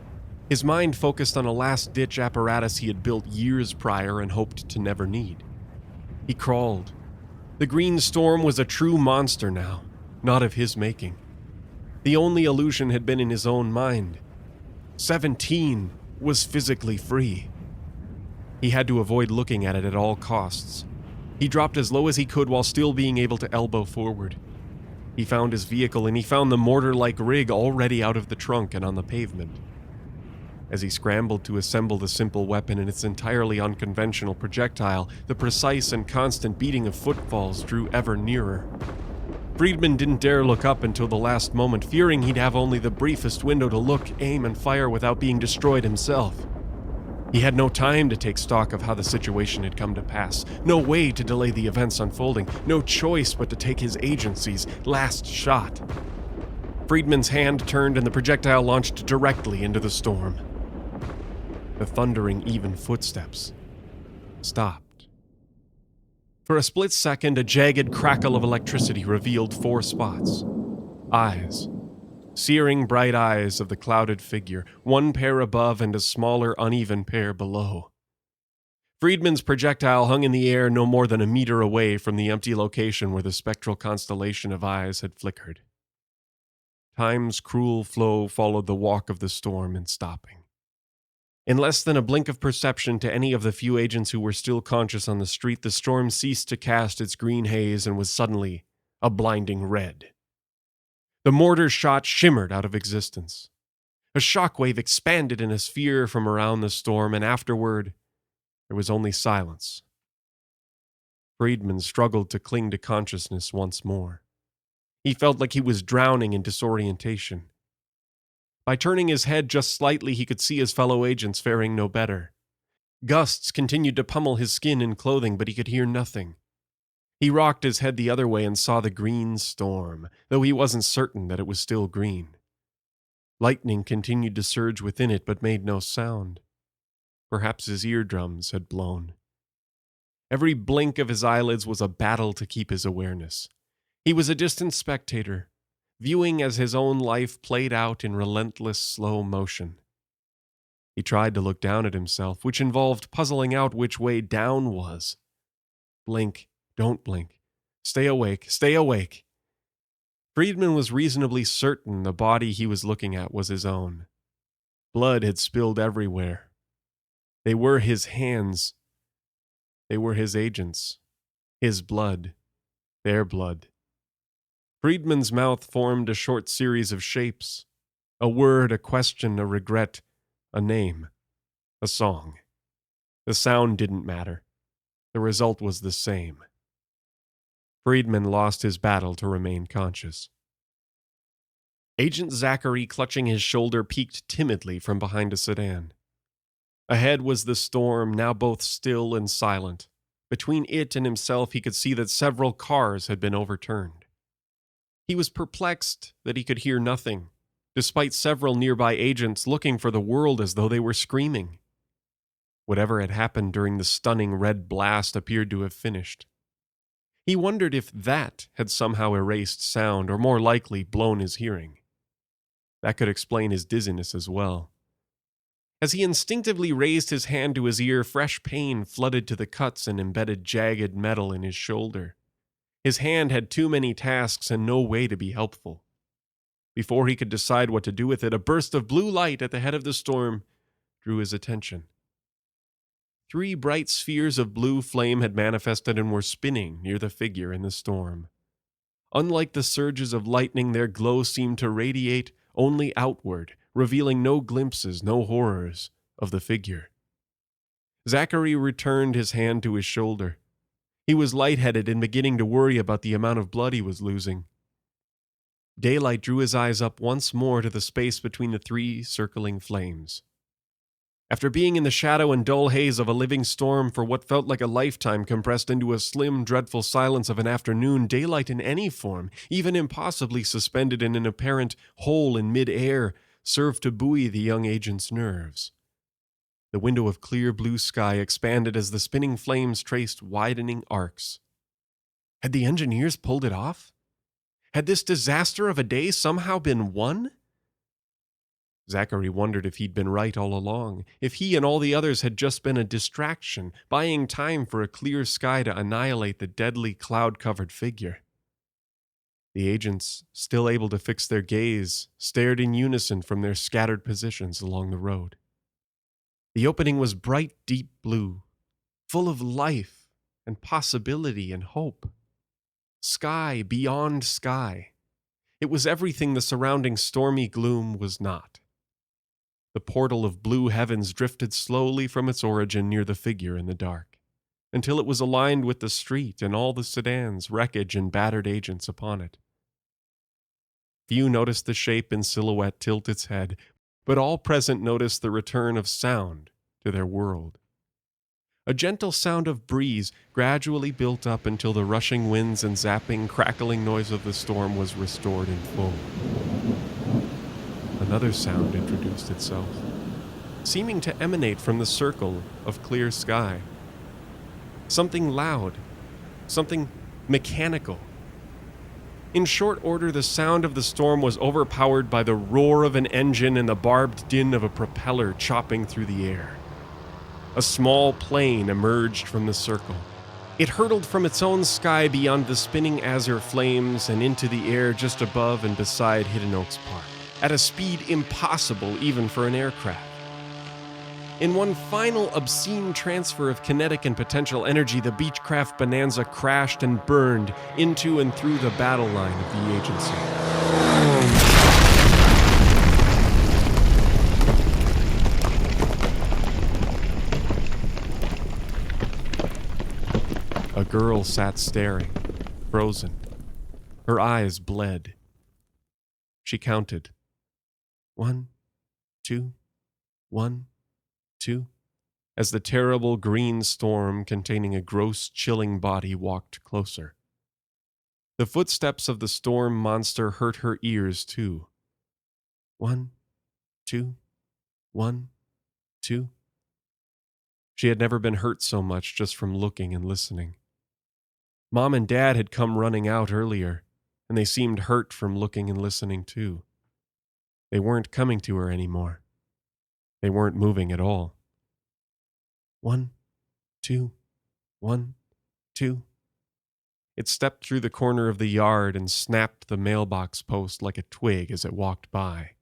His mind focused on a last-ditch apparatus he had built years prior and hoped to never need. He crawled. The green storm was a true monster now, not of his making. The only illusion had been in his own mind. 17 was physically free. He had to avoid looking at it at all costs. He dropped as low as he could while still being able to elbow forward. He found his vehicle, and he found the mortar-like rig already out of the trunk and on the pavement. As he scrambled to assemble the simple weapon and its entirely unconventional projectile, the precise and constant beating of footfalls drew ever nearer. Friedman didn't dare look up until the last moment, fearing he'd have only the briefest window to look, aim, and fire without being destroyed himself. He had no time to take stock of how the situation had come to pass, no way to delay the events unfolding, no choice but to take his agency's last shot. Friedman's hand turned and the projectile launched directly into the storm. The thundering, even footsteps stopped. For a split second, a jagged crackle of electricity revealed 4 spots. Eyes. Searing bright eyes of the clouded figure, 1 pair above and a smaller, uneven pair below. Friedman's projectile hung in the air no more than a meter away from the empty location where the spectral constellation of eyes had flickered. Time's cruel flow followed the walk of the storm in stopping. In less than a blink of perception to any of the few agents who were still conscious on the street, the storm ceased to cast its green haze and was suddenly a blinding red. The mortar shot shimmered out of existence. A shockwave expanded in a sphere from around the storm, and afterward, there was only silence. Friedman struggled to cling to consciousness once more. He felt like he was drowning in disorientation. By turning his head just slightly, he could see his fellow agents faring no better. Gusts continued to pummel his skin and clothing, but he could hear nothing. He rocked his head the other way and saw the green storm, though he wasn't certain that it was still green. Lightning continued to surge within it, but made no sound. Perhaps his eardrums had blown. Every blink of his eyelids was a battle to keep his awareness. He was a distant spectator, viewing as his own life played out in relentless slow motion. He tried to look down at himself, which involved puzzling out which way down was. Blink. Don't blink. Stay awake. Stay awake. Friedman was reasonably certain the body he was looking at was his own. Blood had spilled everywhere. They were his hands. They were his agents. His blood. Their blood. Friedman's mouth formed a short series of shapes. A word, a question, a regret, a name, a song. The sound didn't matter. The result was the same. Friedman lost his battle to remain conscious. Agent Zachary, clutching his shoulder, peeked timidly from behind a sedan. Ahead was the storm, now both still and silent. Between it and himself, he could see that several cars had been overturned. He was perplexed that he could hear nothing, despite several nearby agents looking for the world as though they were screaming. Whatever had happened during the stunning red blast appeared to have finished. He wondered if that had somehow erased sound, or more likely blown his hearing. That could explain his dizziness as well. As he instinctively raised his hand to his ear, fresh pain flooded to the cuts and embedded jagged metal in his shoulder. His hand had too many tasks and no way to be helpful. Before he could decide what to do with it, a burst of blue light at the head of the storm drew his attention. 3 bright spheres of blue flame had manifested and were spinning near the figure in the storm. Unlike the surges of lightning, their glow seemed to radiate only outward, revealing no glimpses, no horrors of the figure. Zachary returned his hand to his shoulder. He was lightheaded and beginning to worry about the amount of blood he was losing. Daylight drew his eyes up once more to the space between the 3 circling flames. After being in the shadow and dull haze of a living storm for what felt like a lifetime compressed into a slim, dreadful silence of an afternoon, daylight in any form, even impossibly suspended in an apparent hole in mid-air, served to buoy the young agent's nerves. The window of clear blue sky expanded as the spinning flames traced widening arcs. Had the engineers pulled it off? Had this disaster of a day somehow been won? Zachary wondered if he'd been right all along, if he and all the others had just been a distraction, buying time for a clear sky to annihilate the deadly cloud-covered figure. The agents, still able to fix their gaze, stared in unison from their scattered positions along the road. The opening was bright, deep blue, full of life and possibility and hope. Sky beyond sky. It was everything the surrounding stormy gloom was not. The portal of blue heavens drifted slowly from its origin near the figure in the dark, until it was aligned with the street and all the sedans, wreckage, and battered agents upon it. Few noticed the shape in silhouette tilt its head, but all present noticed the return of sound to their world. A gentle sound of breeze gradually built up until the rushing winds and zapping, crackling noise of the storm was restored in full. Another sound introduced itself, seeming to emanate from the circle of clear sky. Something loud, something mechanical. In short order, the sound of the storm was overpowered by the roar of an engine and the barbed din of a propeller chopping through the air. A small plane emerged from the circle. It hurtled from its own sky beyond the spinning azure flames and into the air just above and beside Hidden Oaks Park, at a speed impossible even for an aircraft. In one final obscene transfer of kinetic and potential energy, the Beechcraft Bonanza crashed and burned into and through the battle line of the agency. A girl sat staring, frozen. Her eyes bled. She counted. 1, 2, 1, 2, as the terrible green storm containing a gross, chilling body walked closer. The footsteps of the storm monster hurt her ears too. 1, 2, 1, 2. She had never been hurt so much just from looking and listening. Mom and Dad had come running out earlier, and they seemed hurt from looking and listening too. They weren't coming to her anymore. They weren't moving at all. 1, 2, 1, 2. It stepped through the corner of the yard and snapped the mailbox post like a twig as it walked by.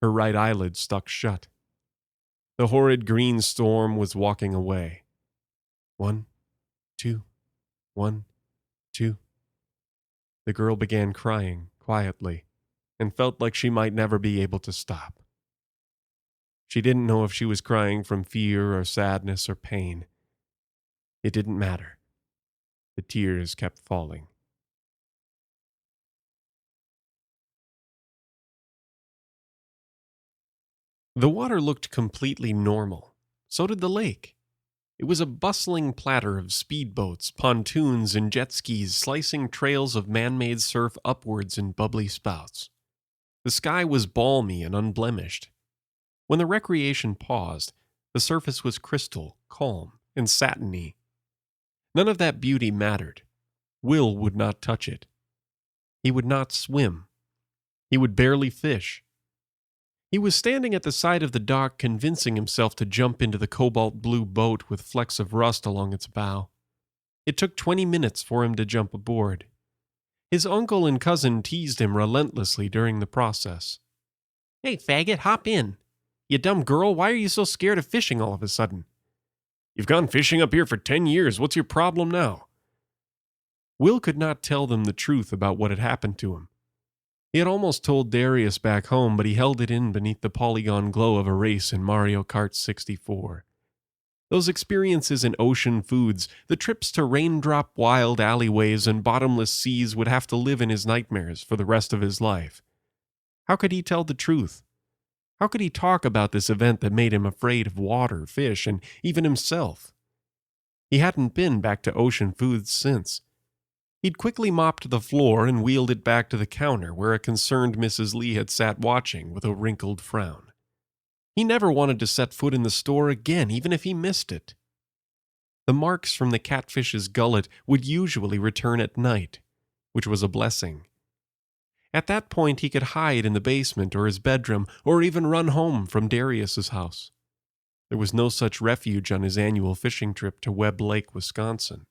Her right eyelid stuck shut. The horrid green storm was walking away. 1, 2, 1, 2. The girl began crying quietly and felt like she might never be able to stop. She didn't know if she was crying from fear or sadness or pain. It didn't matter. The tears kept falling. The water looked completely normal. So did the lake. It was a bustling platter of speedboats, pontoons, and jet skis slicing trails of man-made surf upwards in bubbly spouts. The sky was balmy and unblemished. When the recreation paused, the surface was crystal, calm, and satiny. None of that beauty mattered. Will would not touch it. He would not swim. He would barely fish. He was standing at the side of the dock, convincing himself to jump into the cobalt blue boat with flecks of rust along its bow. It took 20 minutes for him to jump aboard. His uncle and cousin teased him relentlessly during the process. "Hey, faggot, hop in. You dumb girl, why are you so scared of fishing all of a sudden? You've gone fishing up here for 10 years. What's your problem now?" Will could not tell them the truth about what had happened to him. He had almost told Darius back home, but he held it in beneath the polygon glow of a race in Mario Kart 64. Those experiences in ocean foods, the trips to raindrop wild alleyways and bottomless seas would have to live in his nightmares for the rest of his life. How could he tell the truth? How could he talk about this event that made him afraid of water, fish, and even himself? He hadn't been back to ocean foods since. He'd quickly mopped the floor and wheeled it back to the counter where a concerned Mrs. Lee had sat watching with a wrinkled frown. He never wanted to set foot in the store again, even if he missed it. The marks from the catfish's gullet would usually return at night, which was a blessing. At that point, he could hide in the basement or his bedroom, or even run home from Darius's house. There was no such refuge on his annual fishing trip to Webb Lake, Wisconsin.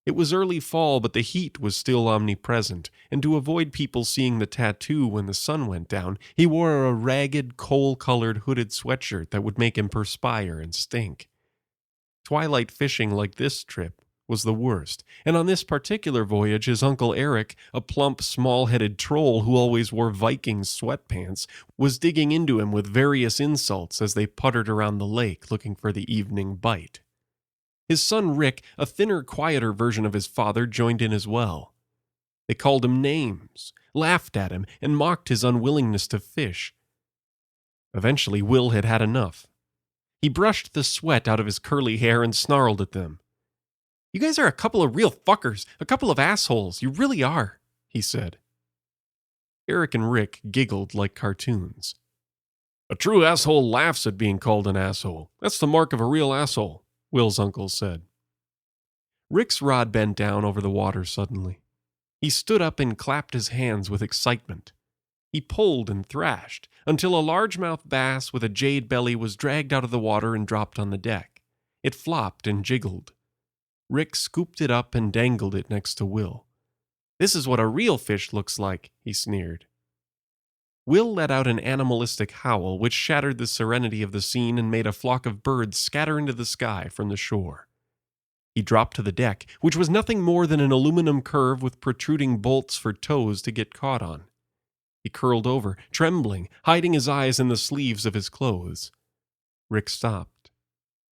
It was early fall, but the heat was still omnipresent, and to avoid people seeing the tattoo when the sun went down, he wore a ragged, coal-colored hooded sweatshirt that would make him perspire and stink. Twilight fishing like this trip was the worst, and on this particular voyage his Uncle Eric, a plump, small-headed troll who always wore Viking sweatpants, was digging into him with various insults as they puttered around the lake looking for the evening bite. His son Rick, a thinner, quieter version of his father, joined in as well. They called him names, laughed at him, and mocked his unwillingness to fish. Eventually, Will had had enough. He brushed the sweat out of his curly hair and snarled at them. "You guys are a couple of real fuckers, a couple of assholes, you really are," he said. Eric and Rick giggled like cartoons. "A true asshole laughs at being called an asshole. That's the mark of a real asshole," Will's uncle said. Rick's rod bent down over the water suddenly. He stood up and clapped his hands with excitement. He pulled and thrashed until a largemouth bass with a jade belly was dragged out of the water and dropped on the deck. It flopped and jiggled. Rick scooped it up and dangled it next to Will. "This is what a real fish looks like," he sneered. Will let out an animalistic howl which shattered the serenity of the scene and made a flock of birds scatter into the sky from the shore. He dropped to the deck, which was nothing more than an aluminum curve with protruding bolts for toes to get caught on. He curled over, trembling, hiding his eyes in the sleeves of his clothes. Rick stopped.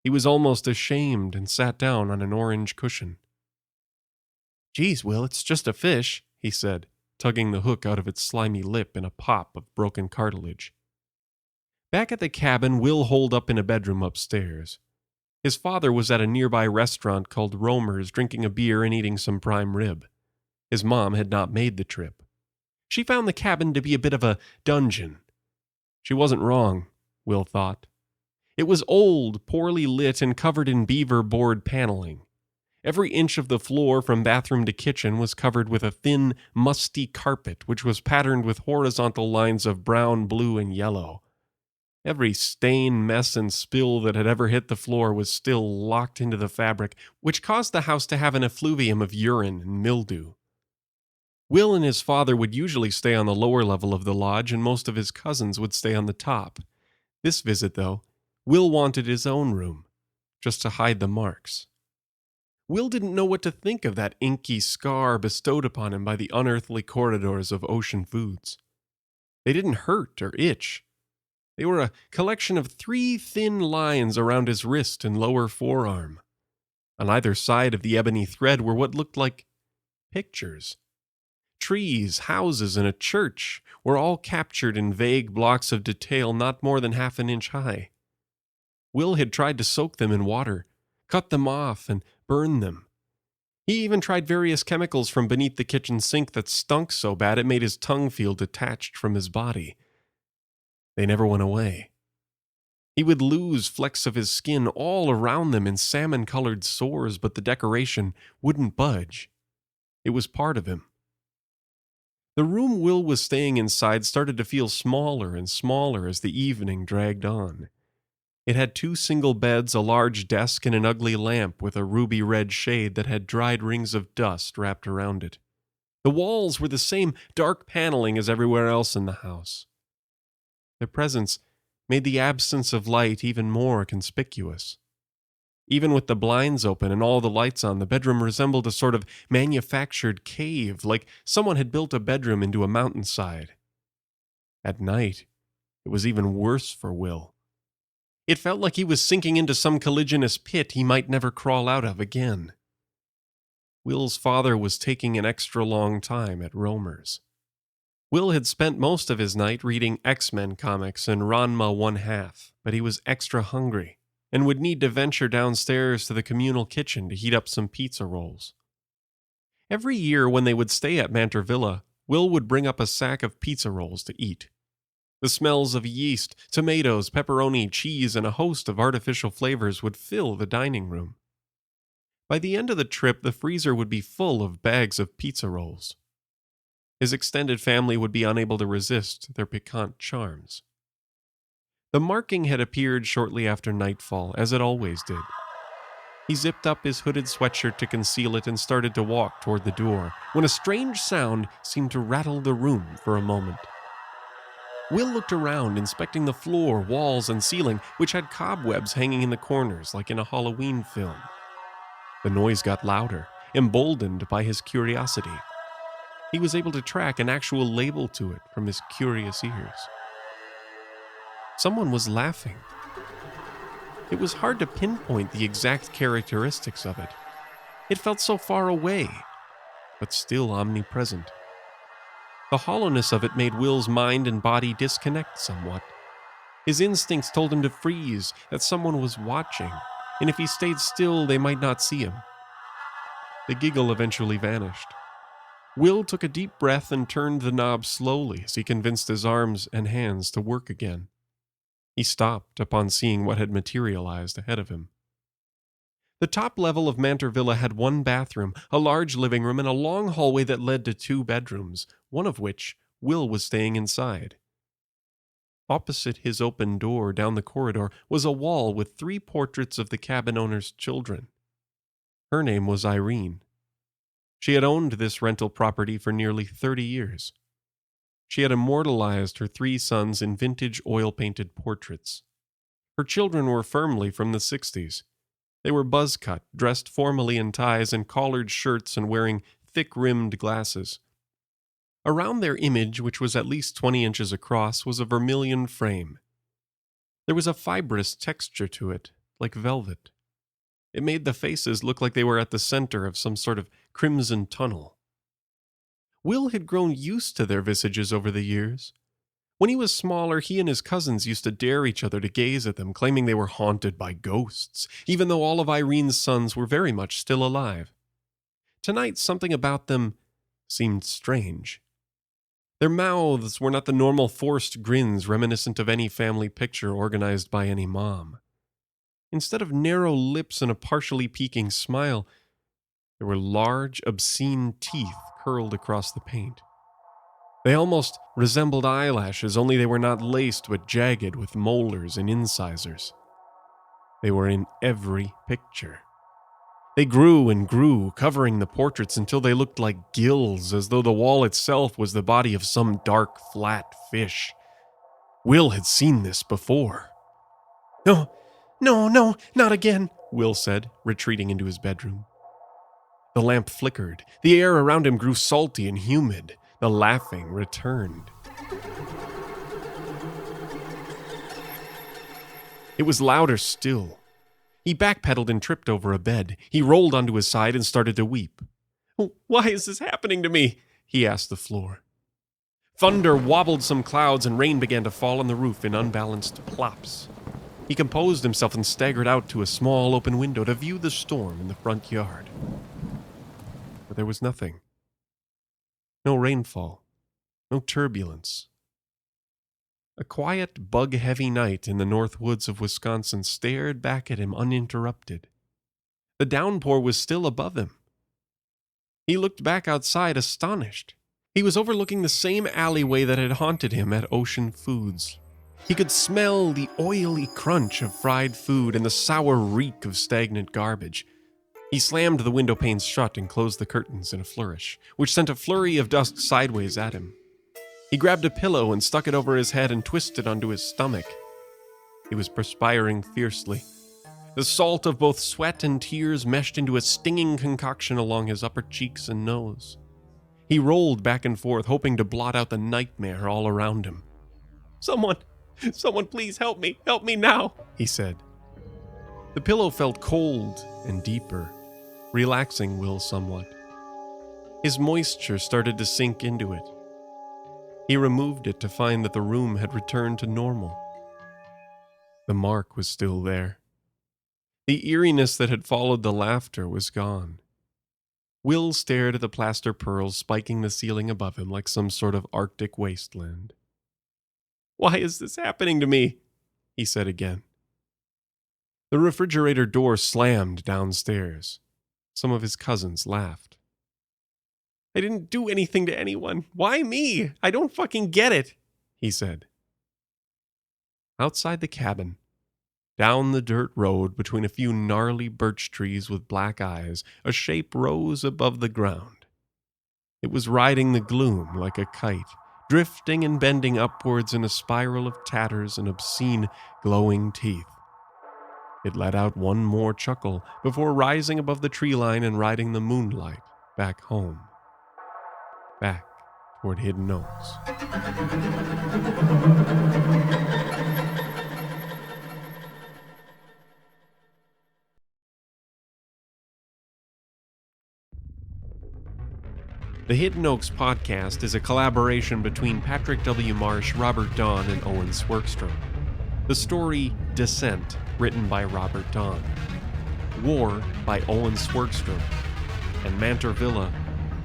He was almost ashamed and sat down on an orange cushion. "Geez, Will, it's just a fish," he said, tugging the hook out of its slimy lip in a pop of broken cartilage. Back at the cabin, Will holed up in a bedroom upstairs. His father was at a nearby restaurant called Romer's drinking a beer and eating some prime rib. His mom had not made the trip. She found the cabin to be a bit of a dungeon. She wasn't wrong, Will thought. It was old, poorly lit, and covered in beaver board paneling. Every inch of the floor from bathroom to kitchen was covered with a thin, musty carpet which was patterned with horizontal lines of brown, blue, and yellow. Every stain, mess, and spill that had ever hit the floor was still locked into the fabric, which caused the house to have an effluvium of urine and mildew. Will and his father would usually stay on the lower level of the lodge, and most of his cousins would stay on the top. This visit, though, Will wanted his own room, just to hide the marks. Will didn't know what to think of that inky scar bestowed upon him by the unearthly corridors of Ocean Foods. They didn't hurt or itch. They were a collection of 3 thin lines around his wrist and lower forearm. On either side of the ebony thread were what looked like pictures. Trees, houses, and a church were all captured in vague blocks of detail not more than half an inch high. Will had tried to soak them in water, cut them off, and burn them. He even tried various chemicals from beneath the kitchen sink that stunk so bad it made his tongue feel detached from his body. They never went away. He would lose flecks of his skin all around them in salmon-colored sores, but the decoration wouldn't budge. It was part of him. The room Will was staying inside started to feel smaller and smaller as the evening dragged on. It had 2 single beds, a large desk, and an ugly lamp with a ruby-red shade that had dried rings of dust wrapped around it. The walls were the same dark paneling as everywhere else in the house. Their presence made the absence of light even more conspicuous. Even with the blinds open and all the lights on, the bedroom resembled a sort of manufactured cave, like someone had built a bedroom into a mountainside. At night, it was even worse for Will. It felt like he was sinking into some colliginous pit he might never crawl out of again. Will's father was taking an extra long time at Romer's. Will had spent most of his night reading X-Men comics and Ranma 1/2, but he was extra hungry and would need to venture downstairs to the communal kitchen to heat up some pizza rolls. Every year when they would stay at Mantorvilla, Will would bring up a sack of pizza rolls to eat. The smells of yeast, tomatoes, pepperoni, cheese, and a host of artificial flavors would fill the dining room. By the end of the trip, the freezer would be full of bags of pizza rolls. His extended family would be unable to resist their piquant charms. The marking had appeared shortly after nightfall, as it always did. He zipped up his hooded sweatshirt to conceal it and started to walk toward the door, when a strange sound seemed to rattle the room for a moment. Will looked around, inspecting the floor, walls, and ceiling, which had cobwebs hanging in the corners like in a Halloween film. The noise got louder, emboldened by his curiosity. He was able to track an actual label to it from his curious ears. Someone was laughing. It was hard to pinpoint the exact characteristics of it. It felt so far away, but still omnipresent. The hollowness of it made Will's mind and body disconnect somewhat. His instincts told him to freeze, that someone was watching, and if he stayed still, they might not see him. The giggle eventually vanished. Will took a deep breath and turned the knob slowly as he convinced his arms and hands to work again. He stopped upon seeing what had materialized ahead of him. The top level of Mantorvilla had one bathroom, a large living room, and a long hallway that led to 2 bedrooms, one of which Will was staying inside. Opposite his open door down the corridor was a wall with 3 portraits of the cabin owner's children. Her name was Irene. She had owned this rental property for nearly 30 years. She had immortalized her 3 sons in vintage oil-painted portraits. Her children were firmly from the 60s. They were buzz-cut, dressed formally in ties and collared shirts and wearing thick-rimmed glasses. Around their image, which was at least 20 inches across, was a vermilion frame. There was a fibrous texture to it, like velvet. It made the faces look like they were at the center of some sort of crimson tunnel. Will had grown used to their visages over the years. When he was smaller, he and his cousins used to dare each other to gaze at them, claiming they were haunted by ghosts, even though all of Irene's sons were very much still alive. Tonight, something about them seemed strange. Their mouths were not the normal forced grins reminiscent of any family picture organized by any mom. Instead of narrow lips and a partially peeking smile, there were large, obscene teeth curled across the paint. They almost resembled eyelashes, only they were not laced but jagged with molars and incisors. They were in every picture. They grew and grew, covering the portraits until they looked like gills, as though the wall itself was the body of some dark, flat fish. Will had seen this before. No, not again, Will said, retreating into his bedroom. The lamp flickered. The air around him grew salty and humid. The laughing returned. It was louder still. He backpedaled and tripped over a bed. He rolled onto his side and started to weep. "Why is this happening to me?" he asked the floor. Thunder wobbled some clouds and rain began to fall on the roof in unbalanced plops. He composed himself and staggered out to a small open window to view the storm in the front yard. But there was nothing. No rainfall. No turbulence. A quiet, bug-heavy night in the north woods of Wisconsin stared back at him uninterrupted. The downpour was still above him. He looked back outside, astonished. He was overlooking the same alleyway that had haunted him at Ocean Foods. He could smell the oily crunch of fried food and the sour reek of stagnant garbage. He slammed the window panes shut and closed the curtains in a flourish, which sent a flurry of dust sideways at him. He grabbed a pillow and stuck it over his head and twisted onto his stomach. He was perspiring fiercely. The salt of both sweat and tears meshed into a stinging concoction along his upper cheeks and nose. He rolled back and forth, hoping to blot out the nightmare all around him. Someone please help me now, he said. The pillow felt cold and deeper, relaxing Will somewhat. His moisture started to sink into it. He removed it to find that the room had returned to normal. The mark was still there. The eeriness that had followed the laughter was gone. Will stared at the plaster pearls spiking the ceiling above him like some sort of Arctic wasteland. "Why is this happening to me?" he said again. The refrigerator door slammed downstairs. Some of his cousins laughed. "I didn't do anything to anyone. Why me? I don't fucking get it," he said. Outside the cabin, down the dirt road between a few gnarly birch trees with black eyes, a shape rose above the ground. It was riding the gloom like a kite, drifting and bending upwards in a spiral of tatters and obscene, glowing teeth. It let out one more chuckle before rising above the tree line and riding the moonlight back home. Back toward Hidden Oaks. The Hidden Oaks podcast is a collaboration between Patrick W. Marsh, Robert Dawn, and Owen Swerkstrom. The story Descent, written by Robert Dawn. War by Owen Swerkstrom. And Mantorvilla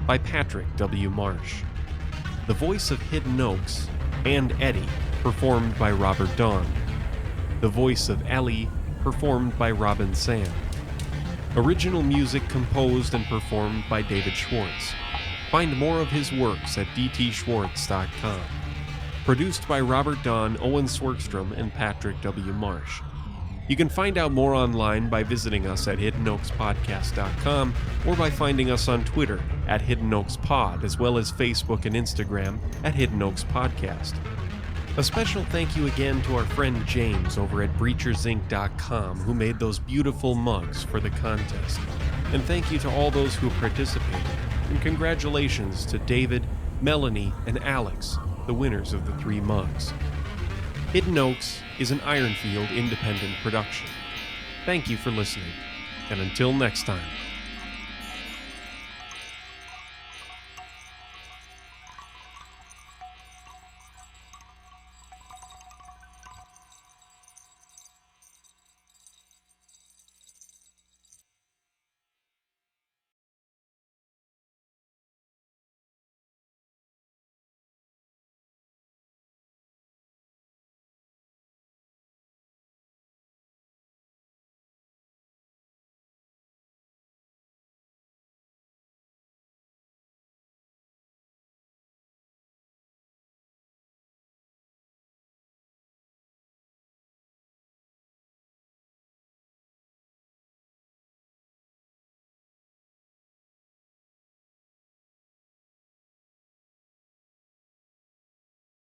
by Patrick W. Marsh. The voice of Hidden Oaks and Eddie, performed by Robert Dawn. The voice of Ellie, performed by Robin Sand. Original music composed and performed by David Schwartz. Find more of his works at dtschwartz.com. Produced by Robert Dawn, Owen Swerkstrom, and Patrick W. Marsh. You can find out more online by visiting us at hiddenoakspodcast.com or by finding us on Twitter at Hidden Oaks Pod, as well as Facebook and Instagram at Hidden Oaks Podcast. A special thank you again to our friend James over at breachersinc.com, who made those beautiful mugs for the contest. And thank you to all those who participated. And congratulations to David, Melanie, and Alex, the winners of the 3 mugs. Hidden Oaks is an Ironfield independent production. Thank you for listening, and until next time.